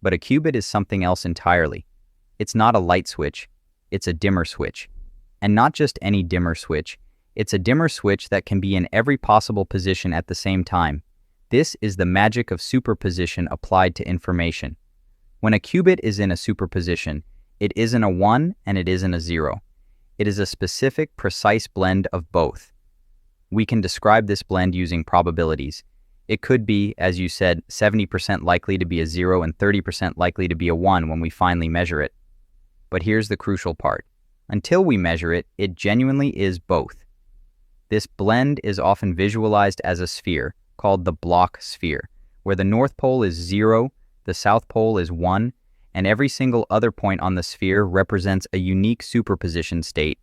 But a qubit is something else entirely. It's not a light switch, it's a dimmer switch. And not just any dimmer switch, it's a dimmer switch that can be in every possible position at the same time. This is the magic of superposition applied to information. When a qubit is in a superposition, it isn't a 1 and it isn't a 0. It is a specific, precise blend of both. We can describe this blend using probabilities. It could be, as you said, 70% likely to be a 0 and 30% likely to be a 1 when we finally measure it. But here's the crucial part. Until we measure it, it genuinely is both. This blend is often visualized as a sphere, called the Bloch sphere, where the north pole is 0, the south pole is 1, and every single other point on the sphere represents a unique superposition state,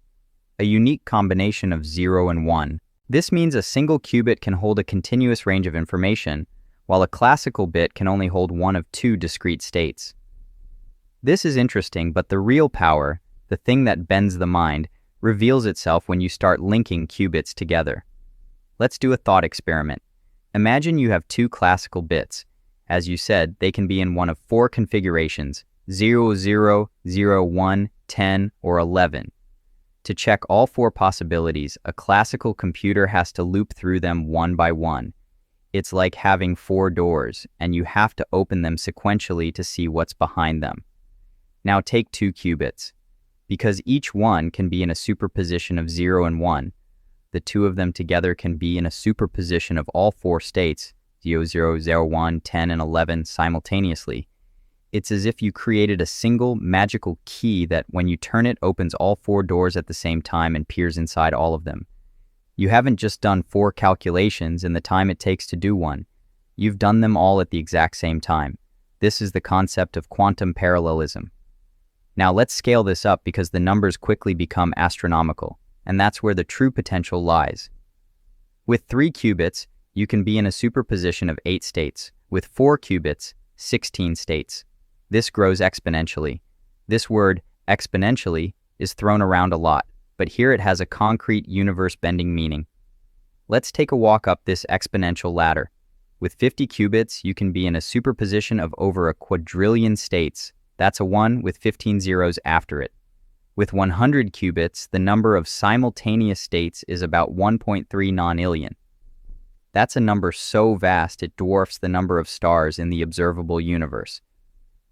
a unique combination of 0 and 1. This means a single qubit can hold a continuous range of information, while a classical bit can only hold one of two discrete states. This is interesting, but the real power, the thing that bends the mind, reveals itself when you start linking qubits together. Let's do a thought experiment. Imagine you have two classical bits. As you said, they can be in one of four configurations, 0, 0, 0, 1, 10, or 11. To check all four possibilities, a classical computer has to loop through them one by one. It's like having four doors, and you have to open them sequentially to see what's behind them. Now take two qubits. Because each one can be in a superposition of 0 and 1, the two of them together can be in a superposition of all four states, 0, 0, 0, 1, 10, and 11 simultaneously. It's as if you created a single magical key that when you turn it opens all four doors at the same time and peers inside all of them. You haven't just done four calculations in the time it takes to do one. You've done them all at the exact same time. This is the concept of quantum parallelism. Now let's scale this up because the numbers quickly become astronomical, and that's where the true potential lies. With 3 qubits, you can be in a superposition of 8 states. With 4 qubits, 16 states. This grows exponentially. This word, exponentially, is thrown around a lot, but here it has a concrete universe-bending meaning. Let's take a walk up this exponential ladder. With 50 qubits, you can be in a superposition of over a quadrillion states. That's a 1 with 15 zeros after it. With 100 qubits, the number of simultaneous states is about 1.3 nonillion. That's a number so vast it dwarfs the number of stars in the observable universe.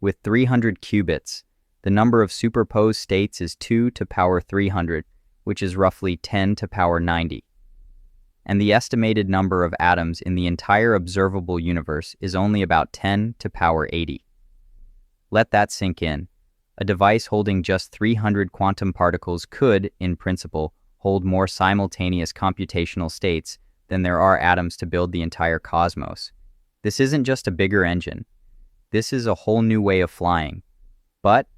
With 300 qubits, the number of superposed states is 2 to power 300, which is roughly 10 to power 90. And the estimated number of atoms in the entire observable universe is only about 10 to power 80. Let that sink in. A device holding just 300 quantum particles could, in principle, hold more simultaneous computational states than there are atoms to build the entire cosmos. This isn't just a bigger engine. This is a whole new way of flying. But,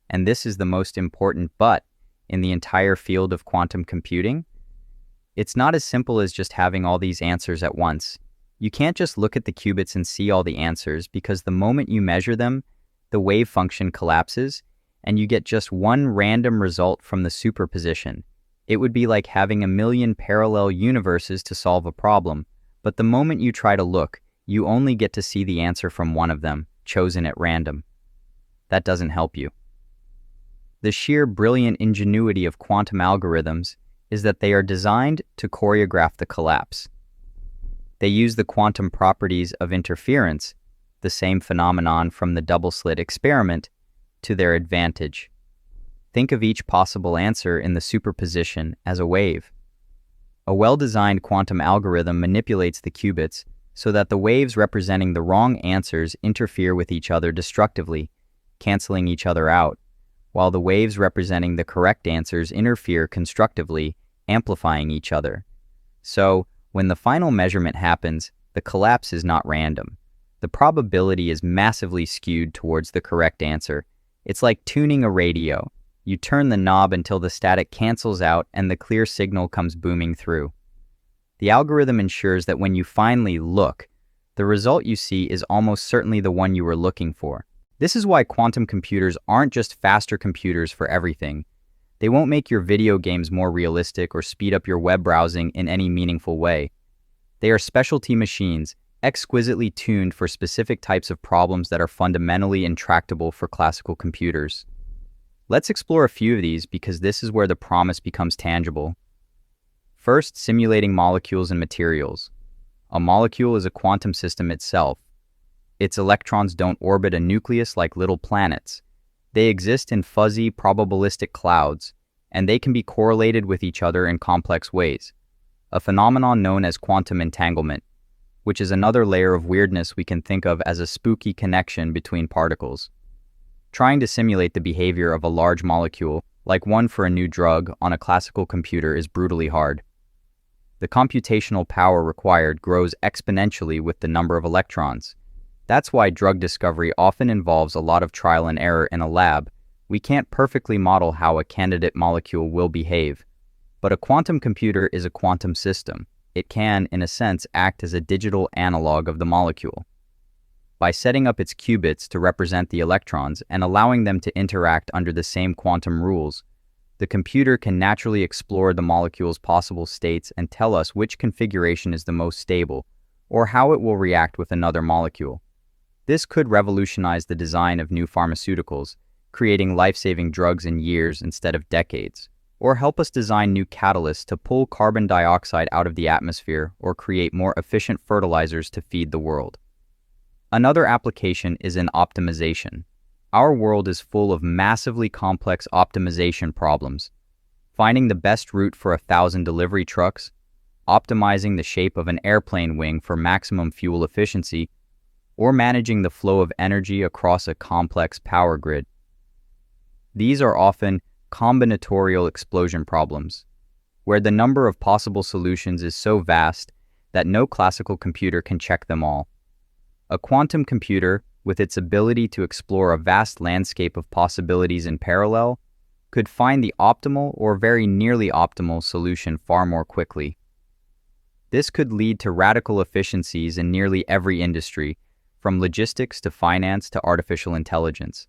and this is the most important but in the entire field of quantum computing, it's not as simple as just having all these answers at once. You can't just look at the qubits and see all the answers because the moment you measure them, the wave function collapses, and you get just one random result from the superposition. It would be like having a million parallel universes to solve a problem, but the moment you try to look, you only get to see the answer from one of them, chosen at random. That doesn't help you. The sheer brilliant ingenuity of quantum algorithms is that they are designed to choreograph the collapse. They use the quantum properties of interference, the same phenomenon from the double-slit experiment, to their advantage. Think of each possible answer in the superposition as a wave. A well-designed quantum algorithm manipulates the qubits so that the waves representing the wrong answers interfere with each other destructively, canceling each other out, while the waves representing the correct answers interfere constructively, amplifying each other. So, when the final measurement happens, the collapse is not random. The probability is massively skewed towards the correct answer. It's like tuning a radio. You turn the knob until the static cancels out and the clear signal comes booming through. The algorithm ensures that when you finally look, the result you see is almost certainly the one you were looking for. This is why quantum computers aren't just faster computers for everything. They won't make your video games more realistic or speed up your web browsing in any meaningful way. They are specialty machines, exquisitely tuned for specific types of problems that are fundamentally intractable for classical computers. Let's explore a few of these because this is where the promise becomes tangible. First, simulating molecules and materials. A molecule is a quantum system itself. Its electrons don't orbit a nucleus like little planets. They exist in fuzzy, probabilistic clouds, and they can be correlated with each other in complex ways, a phenomenon known as quantum entanglement, which is another layer of weirdness we can think of as a spooky connection between particles. Trying to simulate the behavior of a large molecule, like one for a new drug, on a classical computer is brutally hard. The computational power required grows exponentially with the number of electrons. That's why drug discovery often involves a lot of trial and error in a lab. We can't perfectly model how a candidate molecule will behave. But a quantum computer is a quantum system. It can, in a sense, act as a digital analog of the molecule. By setting up its qubits to represent the electrons and allowing them to interact under the same quantum rules, the computer can naturally explore the molecule's possible states and tell us which configuration is the most stable, or how it will react with another molecule. This could revolutionize the design of new pharmaceuticals, creating life-saving drugs in years instead of decades, or help us design new catalysts to pull carbon dioxide out of the atmosphere or create more efficient fertilizers to feed the world. Another application is in optimization. Our world is full of massively complex optimization problems. Finding the best route for 1,000 delivery trucks, optimizing the shape of an airplane wing for maximum fuel efficiency, or managing the flow of energy across a complex power grid. These are often combinatorial explosion problems, where the number of possible solutions is so vast that no classical computer can check them all. A quantum computer, with its ability to explore a vast landscape of possibilities in parallel, could find the optimal or very nearly optimal solution far more quickly. This could lead to radical efficiencies in nearly every industry, from logistics to finance to artificial intelligence.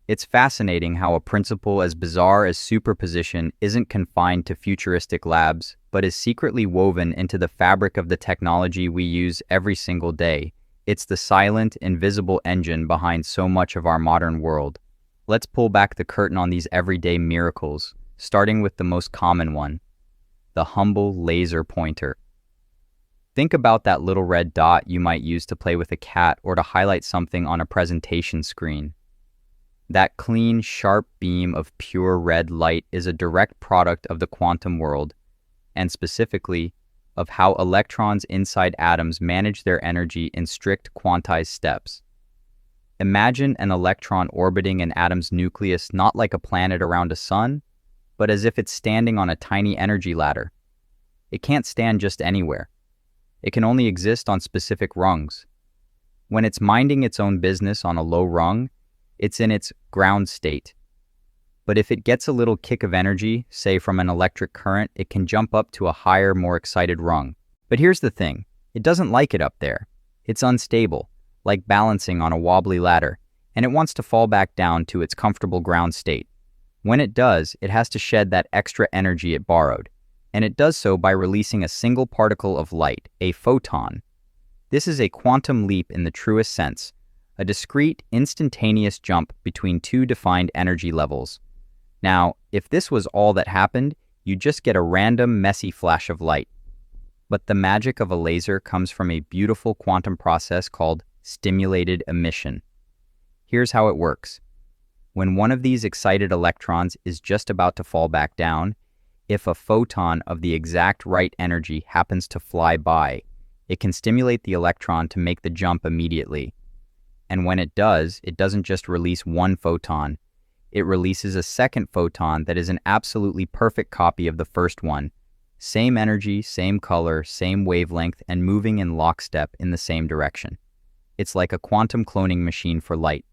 It's fascinating how a principle as bizarre as superposition isn't confined to futuristic labs, but is secretly woven into the fabric of the technology we use every single day. It's the silent, invisible engine behind so much of our modern world. Let's pull back the curtain on these everyday miracles, starting with the most common one, the humble laser pointer. Think about that little red dot you might use to play with a cat or to highlight something on a presentation screen. That clean, sharp beam of pure red light is a direct product of the quantum world, and specifically, of how electrons inside atoms manage their energy in strict quantized steps. Imagine an electron orbiting an atom's nucleus not like a planet around a sun, but as if it's standing on a tiny energy ladder. It can't stand just anywhere. It can only exist on specific rungs. When it's minding its own business on a low rung, it's in its ground state. But if it gets a little kick of energy, say from an electric current, it can jump up to a higher, more excited rung. But here's the thing, it doesn't like it up there. It's unstable, like balancing on a wobbly ladder, and it wants to fall back down to its comfortable ground state. When it does, it has to shed that extra energy it borrowed, and it does so by releasing a single particle of light, a photon. This is a quantum leap in the truest sense, a discrete, instantaneous jump between two defined energy levels. Now, if this was all that happened, you'd just get a random, messy flash of light. But the magic of a laser comes from a beautiful quantum process called stimulated emission. Here's how it works. When one of these excited electrons is just about to fall back down, if a photon of the exact right energy happens to fly by, it can stimulate the electron to make the jump immediately. And when it does, it doesn't just release one photon. It releases a second photon that is an absolutely perfect copy of the first one. Same energy, same color, same wavelength, and moving in lockstep in the same direction. It's like a quantum cloning machine for light.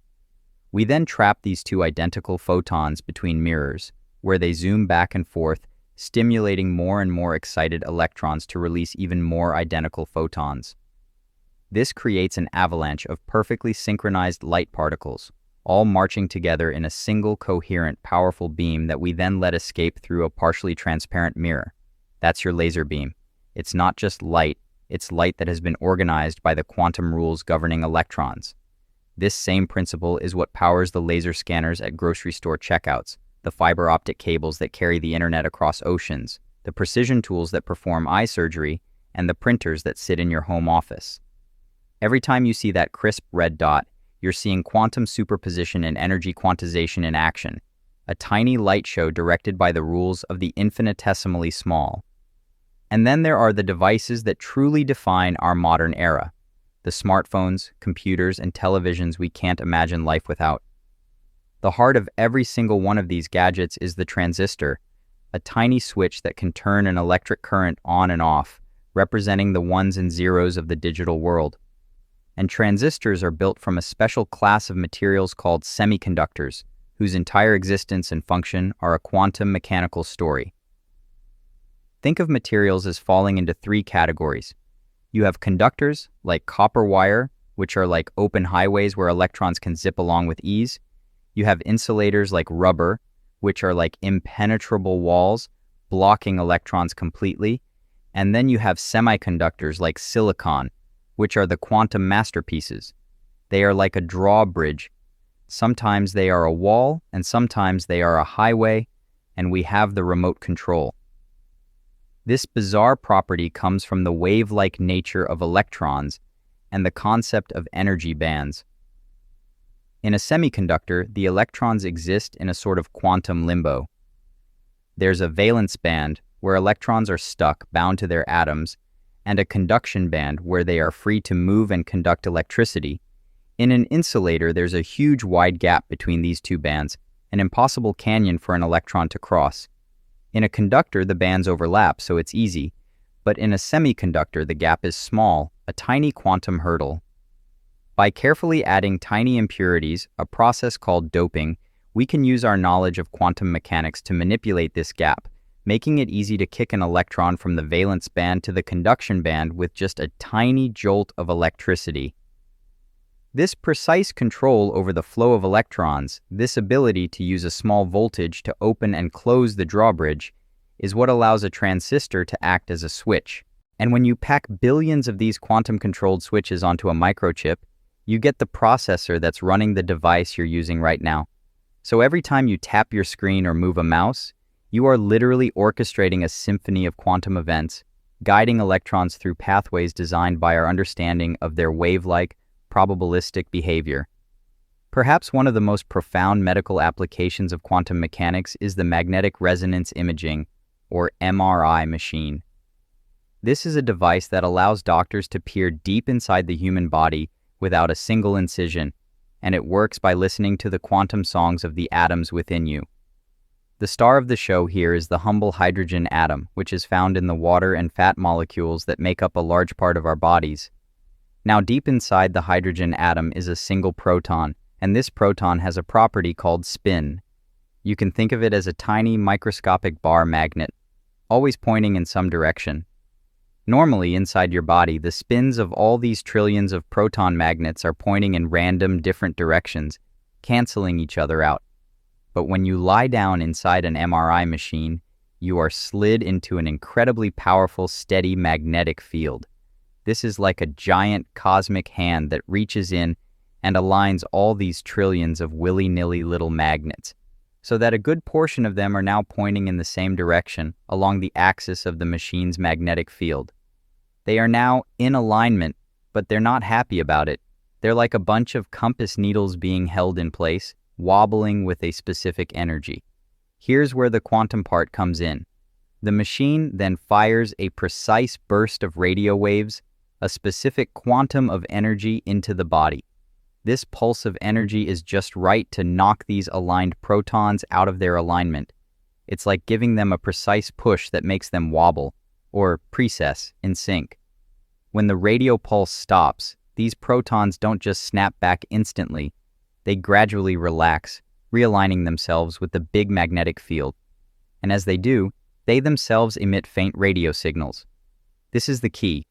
We then trap these two identical photons between mirrors, where they zoom back and forth, stimulating more and more excited electrons to release even more identical photons. This creates an avalanche of perfectly synchronized light particles, all marching together in a single coherent, powerful beam that we then let escape through a partially transparent mirror. That's your laser beam. It's not just light, It's light that has been organized by the quantum rules governing electrons. This same principle is what powers the laser scanners at grocery store checkouts, the fiber optic cables that carry the internet across oceans, the precision tools that perform eye surgery, and the printers that sit in your home office. Every time you see that crisp red dot, you're seeing quantum superposition and energy quantization in action, a tiny light show directed by the rules of the infinitesimally small. And then there are the devices that truly define our modern era, the smartphones, computers, and televisions we can't imagine life without. The heart of every single one of these gadgets is the transistor, a tiny switch that can turn an electric current on and off, representing the ones and zeros of the digital world. And transistors are built from a special class of materials called semiconductors, whose entire existence and function are a quantum mechanical story. Think of materials as falling into three categories. You have conductors, like copper wire, which are like open highways where electrons can zip along with ease. You have insulators like rubber, which are like impenetrable walls, blocking electrons completely. And then you have semiconductors like silicon, which are the quantum masterpieces. They are like a drawbridge. Sometimes they are a wall, and sometimes they are a highway, and we have the remote control. This bizarre property comes from the wave-like nature of electrons and the concept of energy bands. In a semiconductor, the electrons exist in a sort of quantum limbo. There's a valence band, where electrons are stuck, bound to their atoms, and a conduction band where they are free to move and conduct electricity. In an insulator, there's a huge wide gap between these two bands, an impossible canyon for an electron to cross. In a conductor, the bands overlap, so it's easy, but in a semiconductor, the gap is small, a tiny quantum hurdle. By carefully adding tiny impurities, a process called doping, we can use our knowledge of quantum mechanics to manipulate this gap, making it easy to kick an electron from the valence band to the conduction band with just a tiny jolt of electricity. This precise control over the flow of electrons, this ability to use a small voltage to open and close the drawbridge, is what allows a transistor to act as a switch. And when you pack billions of these quantum-controlled switches onto a microchip, you get the processor that's running the device you're using right now. So every time you tap your screen or move a mouse, you are literally orchestrating a symphony of quantum events, guiding electrons through pathways designed by our understanding of their wave-like, probabilistic behavior. Perhaps one of the most profound medical applications of quantum mechanics is the magnetic resonance imaging, or MRI machine. This is a device that allows doctors to peer deep inside the human body without a single incision, and it works by listening to the quantum songs of the atoms within you. The star of the show here is the humble hydrogen atom, which is found in the water and fat molecules that make up a large part of our bodies. Now, deep inside the hydrogen atom is a single proton, and this proton has a property called spin. You can think of it as a tiny microscopic bar magnet, always pointing in some direction. Normally, inside your body, the spins of all these trillions of proton magnets are pointing in random, different directions, canceling each other out. But when you lie down inside an MRI machine, you are slid into an incredibly powerful, steady magnetic field. This is like a giant cosmic hand that reaches in and aligns all these trillions of willy-nilly little magnets, so that a good portion of them are now pointing in the same direction along the axis of the machine's magnetic field. They are now in alignment, but they're not happy about it. They're like a bunch of compass needles being held in place, wobbling with a specific energy. Here's where the quantum part comes in. The machine then fires a precise burst of radio waves, a specific quantum of energy into the body. This pulse of energy is just right to knock these aligned protons out of their alignment. It's like giving them a precise push that makes them wobble, or precess, in sync. When the radio pulse stops, these protons don't just snap back instantly. They gradually relax, realigning themselves with the big magnetic field. And as they do, they themselves emit faint radio signals. This is the key.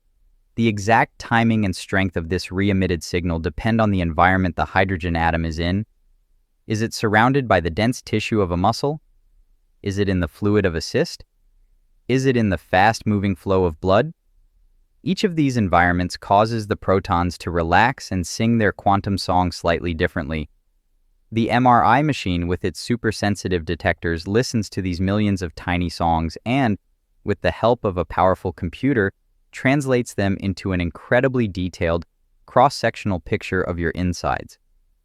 The exact timing and strength of this re-emitted signal depend on the environment the hydrogen atom is in. Is it surrounded by the dense tissue of a muscle? Is it in the fluid of a cyst? Is it in the fast-moving flow of blood? Each of these environments causes the protons to relax and sing their quantum song slightly differently. The MRI machine, with its supersensitive detectors, listens to these millions of tiny songs and, with the help of a powerful computer, translates them into an incredibly detailed, cross-sectional picture of your insides.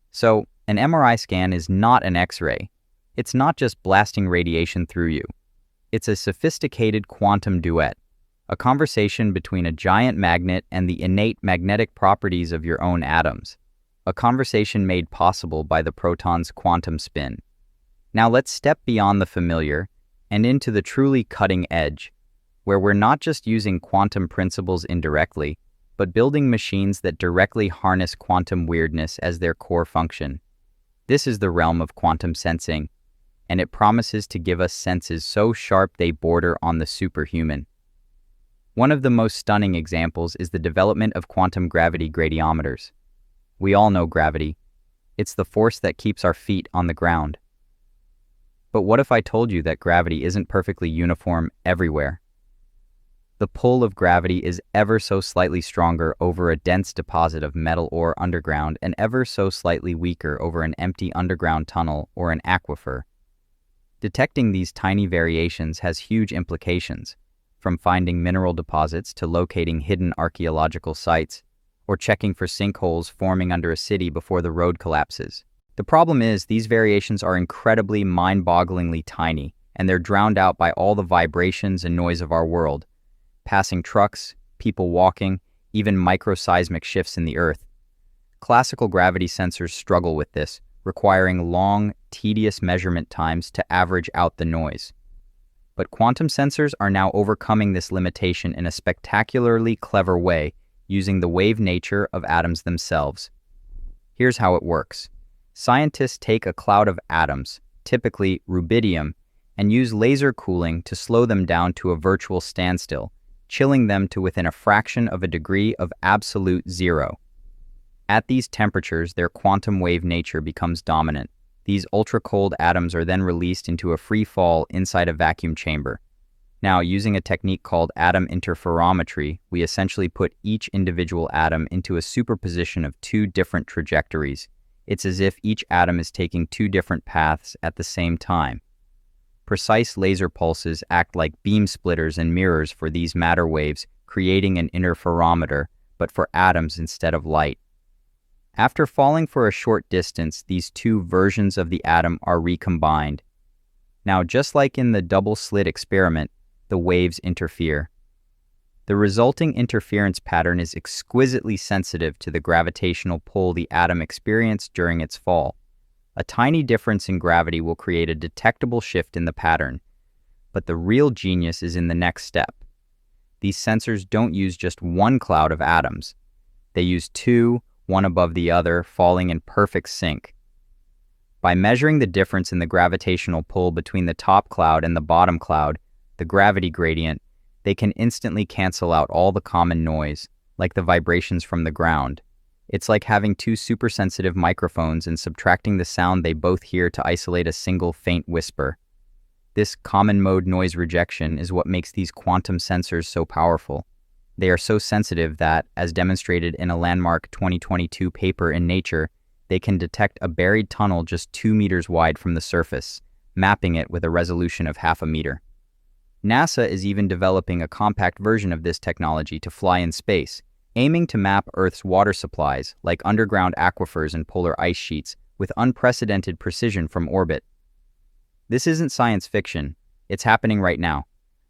So, an MRI scan is not an X-ray. It's not just blasting radiation through you. It's a sophisticated quantum duet, a conversation between a giant magnet and the innate magnetic properties of your own atoms, a conversation made possible by the proton's quantum spin. Now let's step beyond the familiar and into the truly cutting edge, where we're not just using quantum principles indirectly, but building machines that directly harness quantum weirdness as their core function. This is the realm of quantum sensing, and it promises to give us senses so sharp they border on the superhuman. One of the most stunning examples is the development of quantum gravity gradiometers. We all know gravity. It's the force that keeps our feet on the ground. But what if I told you that gravity isn't perfectly uniform everywhere? The pull of gravity is ever so slightly stronger over a dense deposit of metal ore underground and ever so slightly weaker over an empty underground tunnel or an aquifer. Detecting these tiny variations has huge implications, from finding mineral deposits to locating hidden archaeological sites, or checking for sinkholes forming under a city before the road collapses. The problem is, these variations are incredibly mind-bogglingly tiny, and they're drowned out by all the vibrations and noise of our world. Passing trucks, people walking, even microseismic shifts in the Earth. Classical gravity sensors struggle with this, requiring long, tedious measurement times to average out the noise. But quantum sensors are now overcoming this limitation in a spectacularly clever way, using the wave nature of atoms themselves. Here's how it works. Scientists take a cloud of atoms, typically rubidium, and use laser cooling to slow them down to a virtual standstill, chilling them to within a fraction of a degree of absolute zero. At these temperatures, their quantum wave nature becomes dominant. These ultra-cold atoms are then released into a free fall inside a vacuum chamber. Now, using a technique called atom interferometry, we essentially put each individual atom into a superposition of two different trajectories. It's as if each atom is taking two different paths at the same time. Precise laser pulses act like beam splitters and mirrors for these matter waves, creating an interferometer, but for atoms instead of light. After falling for a short distance, these two versions of the atom are recombined. Now, just like in the double-slit experiment, the waves interfere. The resulting interference pattern is exquisitely sensitive to the gravitational pull the atom experienced during its fall. A tiny difference in gravity will create a detectable shift in the pattern, but the real genius is in the next step. These sensors don't use just one cloud of atoms. They use two, one above the other, falling in perfect sync. By measuring the difference in the gravitational pull between the top cloud and the bottom cloud, the gravity gradient, they can instantly cancel out all the common noise, like the vibrations from the ground. It's like having two supersensitive microphones and subtracting the sound they both hear to isolate a single faint whisper. This common mode noise rejection is what makes these quantum sensors so powerful. They are so sensitive that, as demonstrated in a landmark 2022 paper in Nature, they can detect a buried tunnel just 2 meters wide from the surface, mapping it with a resolution of 0.5 meters. NASA is even developing a compact version of this technology to fly in space, aiming to map Earth's water supplies, like underground aquifers and polar ice sheets, with unprecedented precision from orbit. This isn't science fiction. It's happening right now.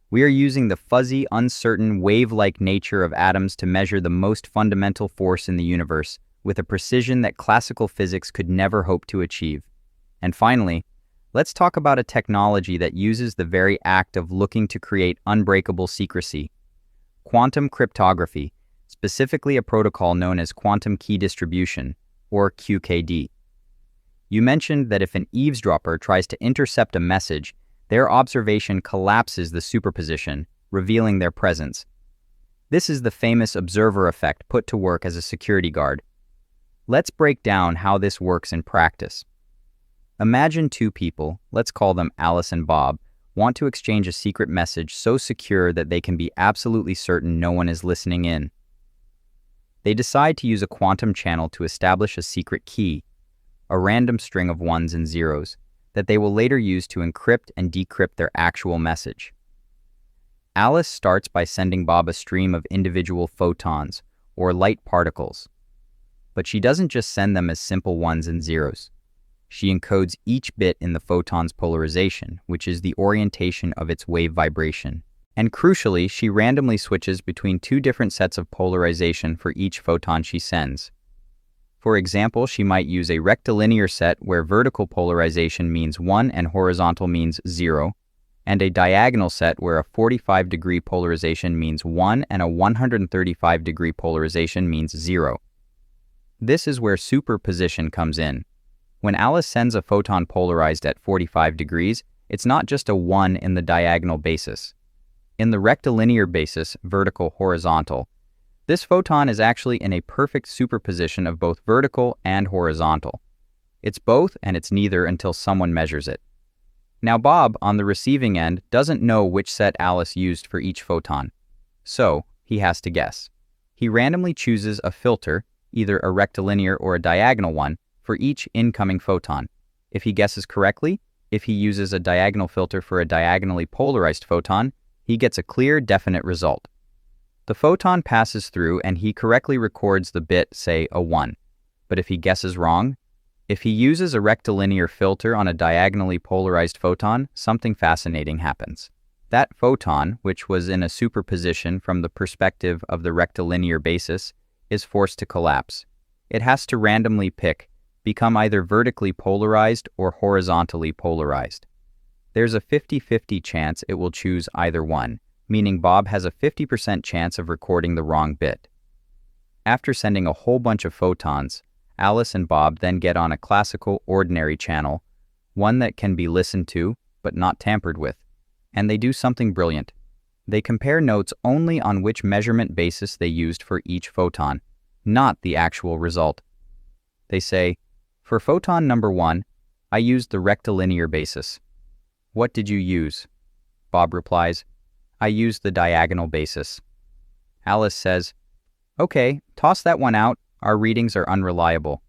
We are using the fuzzy, uncertain, wave-like nature of atoms to measure the most fundamental force in the universe, with a precision that classical physics could never hope to achieve. And finally, let's talk about a technology that uses the very act of looking to create unbreakable secrecy. Quantum cryptography, specifically a protocol known as quantum key distribution, or QKD. You mentioned that if an eavesdropper tries to intercept a message, their observation collapses the superposition, revealing their presence. This is the famous observer effect put to work as a security guard. Let's break down how this works in practice. Imagine two people, let's call them Alice and Bob, want to exchange a secret message so secure that they can be absolutely certain no one is listening in. They decide to use a quantum channel to establish a secret key, a random string of ones and zeros, that they will later use to encrypt and decrypt their actual message. Alice starts by sending Bob a stream of individual photons, or light particles. But she doesn't just send them as simple ones and zeros. She encodes each bit in the photon's polarization, which is the orientation of its wave vibration. And crucially, she randomly switches between two different sets of polarization for each photon she sends. For example, she might use a rectilinear set where vertical polarization means 1 and horizontal means 0, and a diagonal set where a 45-degree polarization means 1 and a 135-degree polarization means 0. This is where superposition comes in. When Alice sends a photon polarized at 45 degrees, it's not just a 1 in the diagonal basis. In the rectilinear basis, vertical-horizontal, this photon is actually in a perfect superposition of both vertical and horizontal. It's both and it's neither until someone measures it. Now Bob, on the receiving end, doesn't know which set Alice used for each photon, so he has to guess. He randomly chooses a filter, either a rectilinear or a diagonal one, for each incoming photon. If he guesses correctly, if he uses a diagonal filter for a diagonally polarized photon, he gets a clear, definite result. The photon passes through and he correctly records the bit, say, a 1. But if he guesses wrong, if he uses a rectilinear filter on a diagonally polarized photon, something fascinating happens. That photon, which was in a superposition from the perspective of the rectilinear basis, is forced to collapse. It has to randomly pick, become either vertically polarized or horizontally polarized. There's a 50-50 chance it will choose either one, meaning Bob has a 50% chance of recording the wrong bit. After sending a whole bunch of photons, Alice and Bob then get on a classical ordinary channel, one that can be listened to but not tampered with. And they do something brilliant. They compare notes only on which measurement basis they used for each photon, not the actual result. They say, for photon number 1, I used the rectilinear basis. What did you use? Bob replies, I used the diagonal basis. Alice says, okay, toss that one out, our readings are unreliable.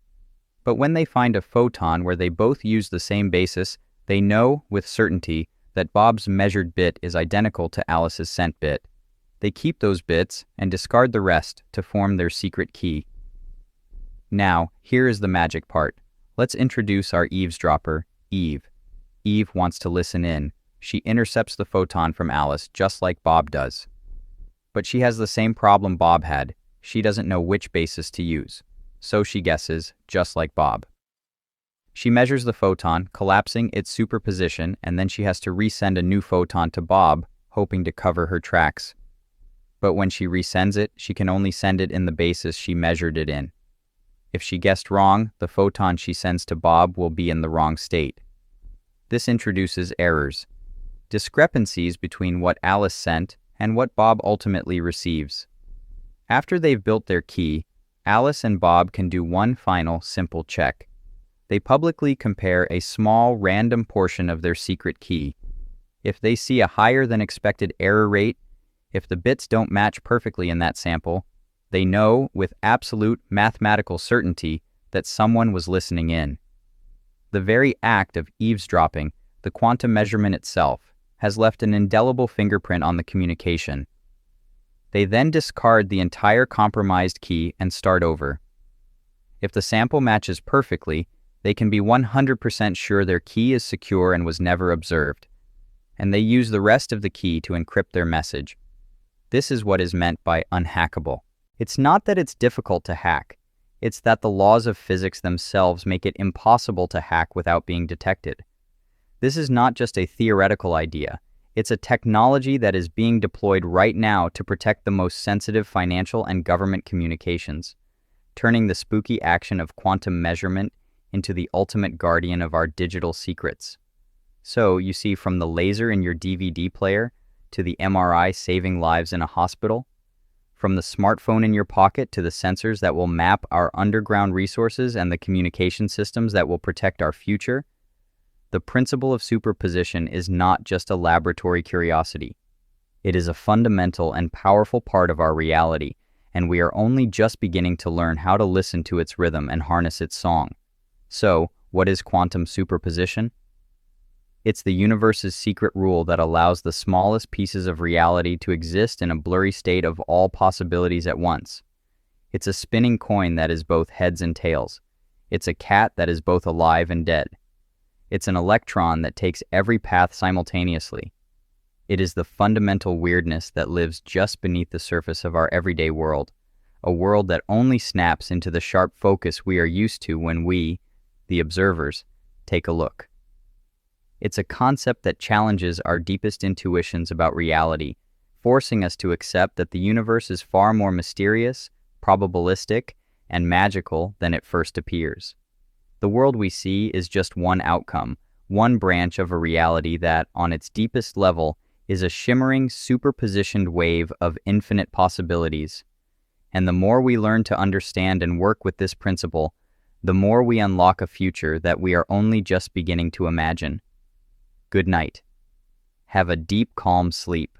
But when they find a photon where they both use the same basis, they know with certainty that Bob's measured bit is identical to Alice's sent bit. They keep those bits and discard the rest to form their secret key. Now, here is the magic part. Let's introduce our eavesdropper, Eve. Eve wants to listen in. She intercepts the photon from Alice just like Bob does. But she has the same problem Bob had. She doesn't know which basis to use. So she guesses, just like Bob. She measures the photon, collapsing its superposition, and then she has to resend a new photon to Bob, hoping to cover her tracks. But when she resends it, she can only send it in the basis she measured it in. If she guessed wrong, the photon she sends to Bob will be in the wrong state. This introduces errors, discrepancies between what Alice sent and what Bob ultimately receives. After they've built their key, Alice and Bob can do one final, simple check. They publicly compare a small, random portion of their secret key. If they see a higher than expected error rate, if the bits don't match perfectly in that sample, they know with absolute mathematical certainty that someone was listening in. The very act of eavesdropping, the quantum measurement itself, has left an indelible fingerprint on the communication. They then discard the entire compromised key and start over. If the sample matches perfectly, they can be 100% sure their key is secure and was never observed, and they use the rest of the key to encrypt their message. This is what is meant by unhackable. It's not that it's difficult to hack, it's that the laws of physics themselves make it impossible to hack without being detected. This is not just a theoretical idea, it's a technology that is being deployed right now to protect the most sensitive financial and government communications, turning the spooky action of quantum measurement into the ultimate guardian of our digital secrets. So, you see, from the laser in your DVD player to the MRI saving lives in a hospital, from the smartphone in your pocket to the sensors that will map our underground resources and the communication systems that will protect our future, The principle of superposition is not just a laboratory curiosity. It is a fundamental and powerful part of our reality, and we are only just beginning to learn how to listen to its rhythm and harness its song. So, what is quantum superposition? It's the universe's secret rule that allows the smallest pieces of reality to exist in a blurry state of all possibilities at once. It's a spinning coin that is both heads and tails. It's a cat that is both alive and dead. It's an electron that takes every path simultaneously. It is the fundamental weirdness that lives just beneath the surface of our everyday world, a world that only snaps into the sharp focus we are used to when we, the observers, take a look. It's a concept that challenges our deepest intuitions about reality, forcing us to accept that the universe is far more mysterious, probabilistic, and magical than it first appears. The world we see is just one outcome, one branch of a reality that, on its deepest level, is a shimmering, superpositioned wave of infinite possibilities. And the more we learn to understand and work with this principle, the more we unlock a future that we are only just beginning to imagine. Good night. Have a deep, calm sleep.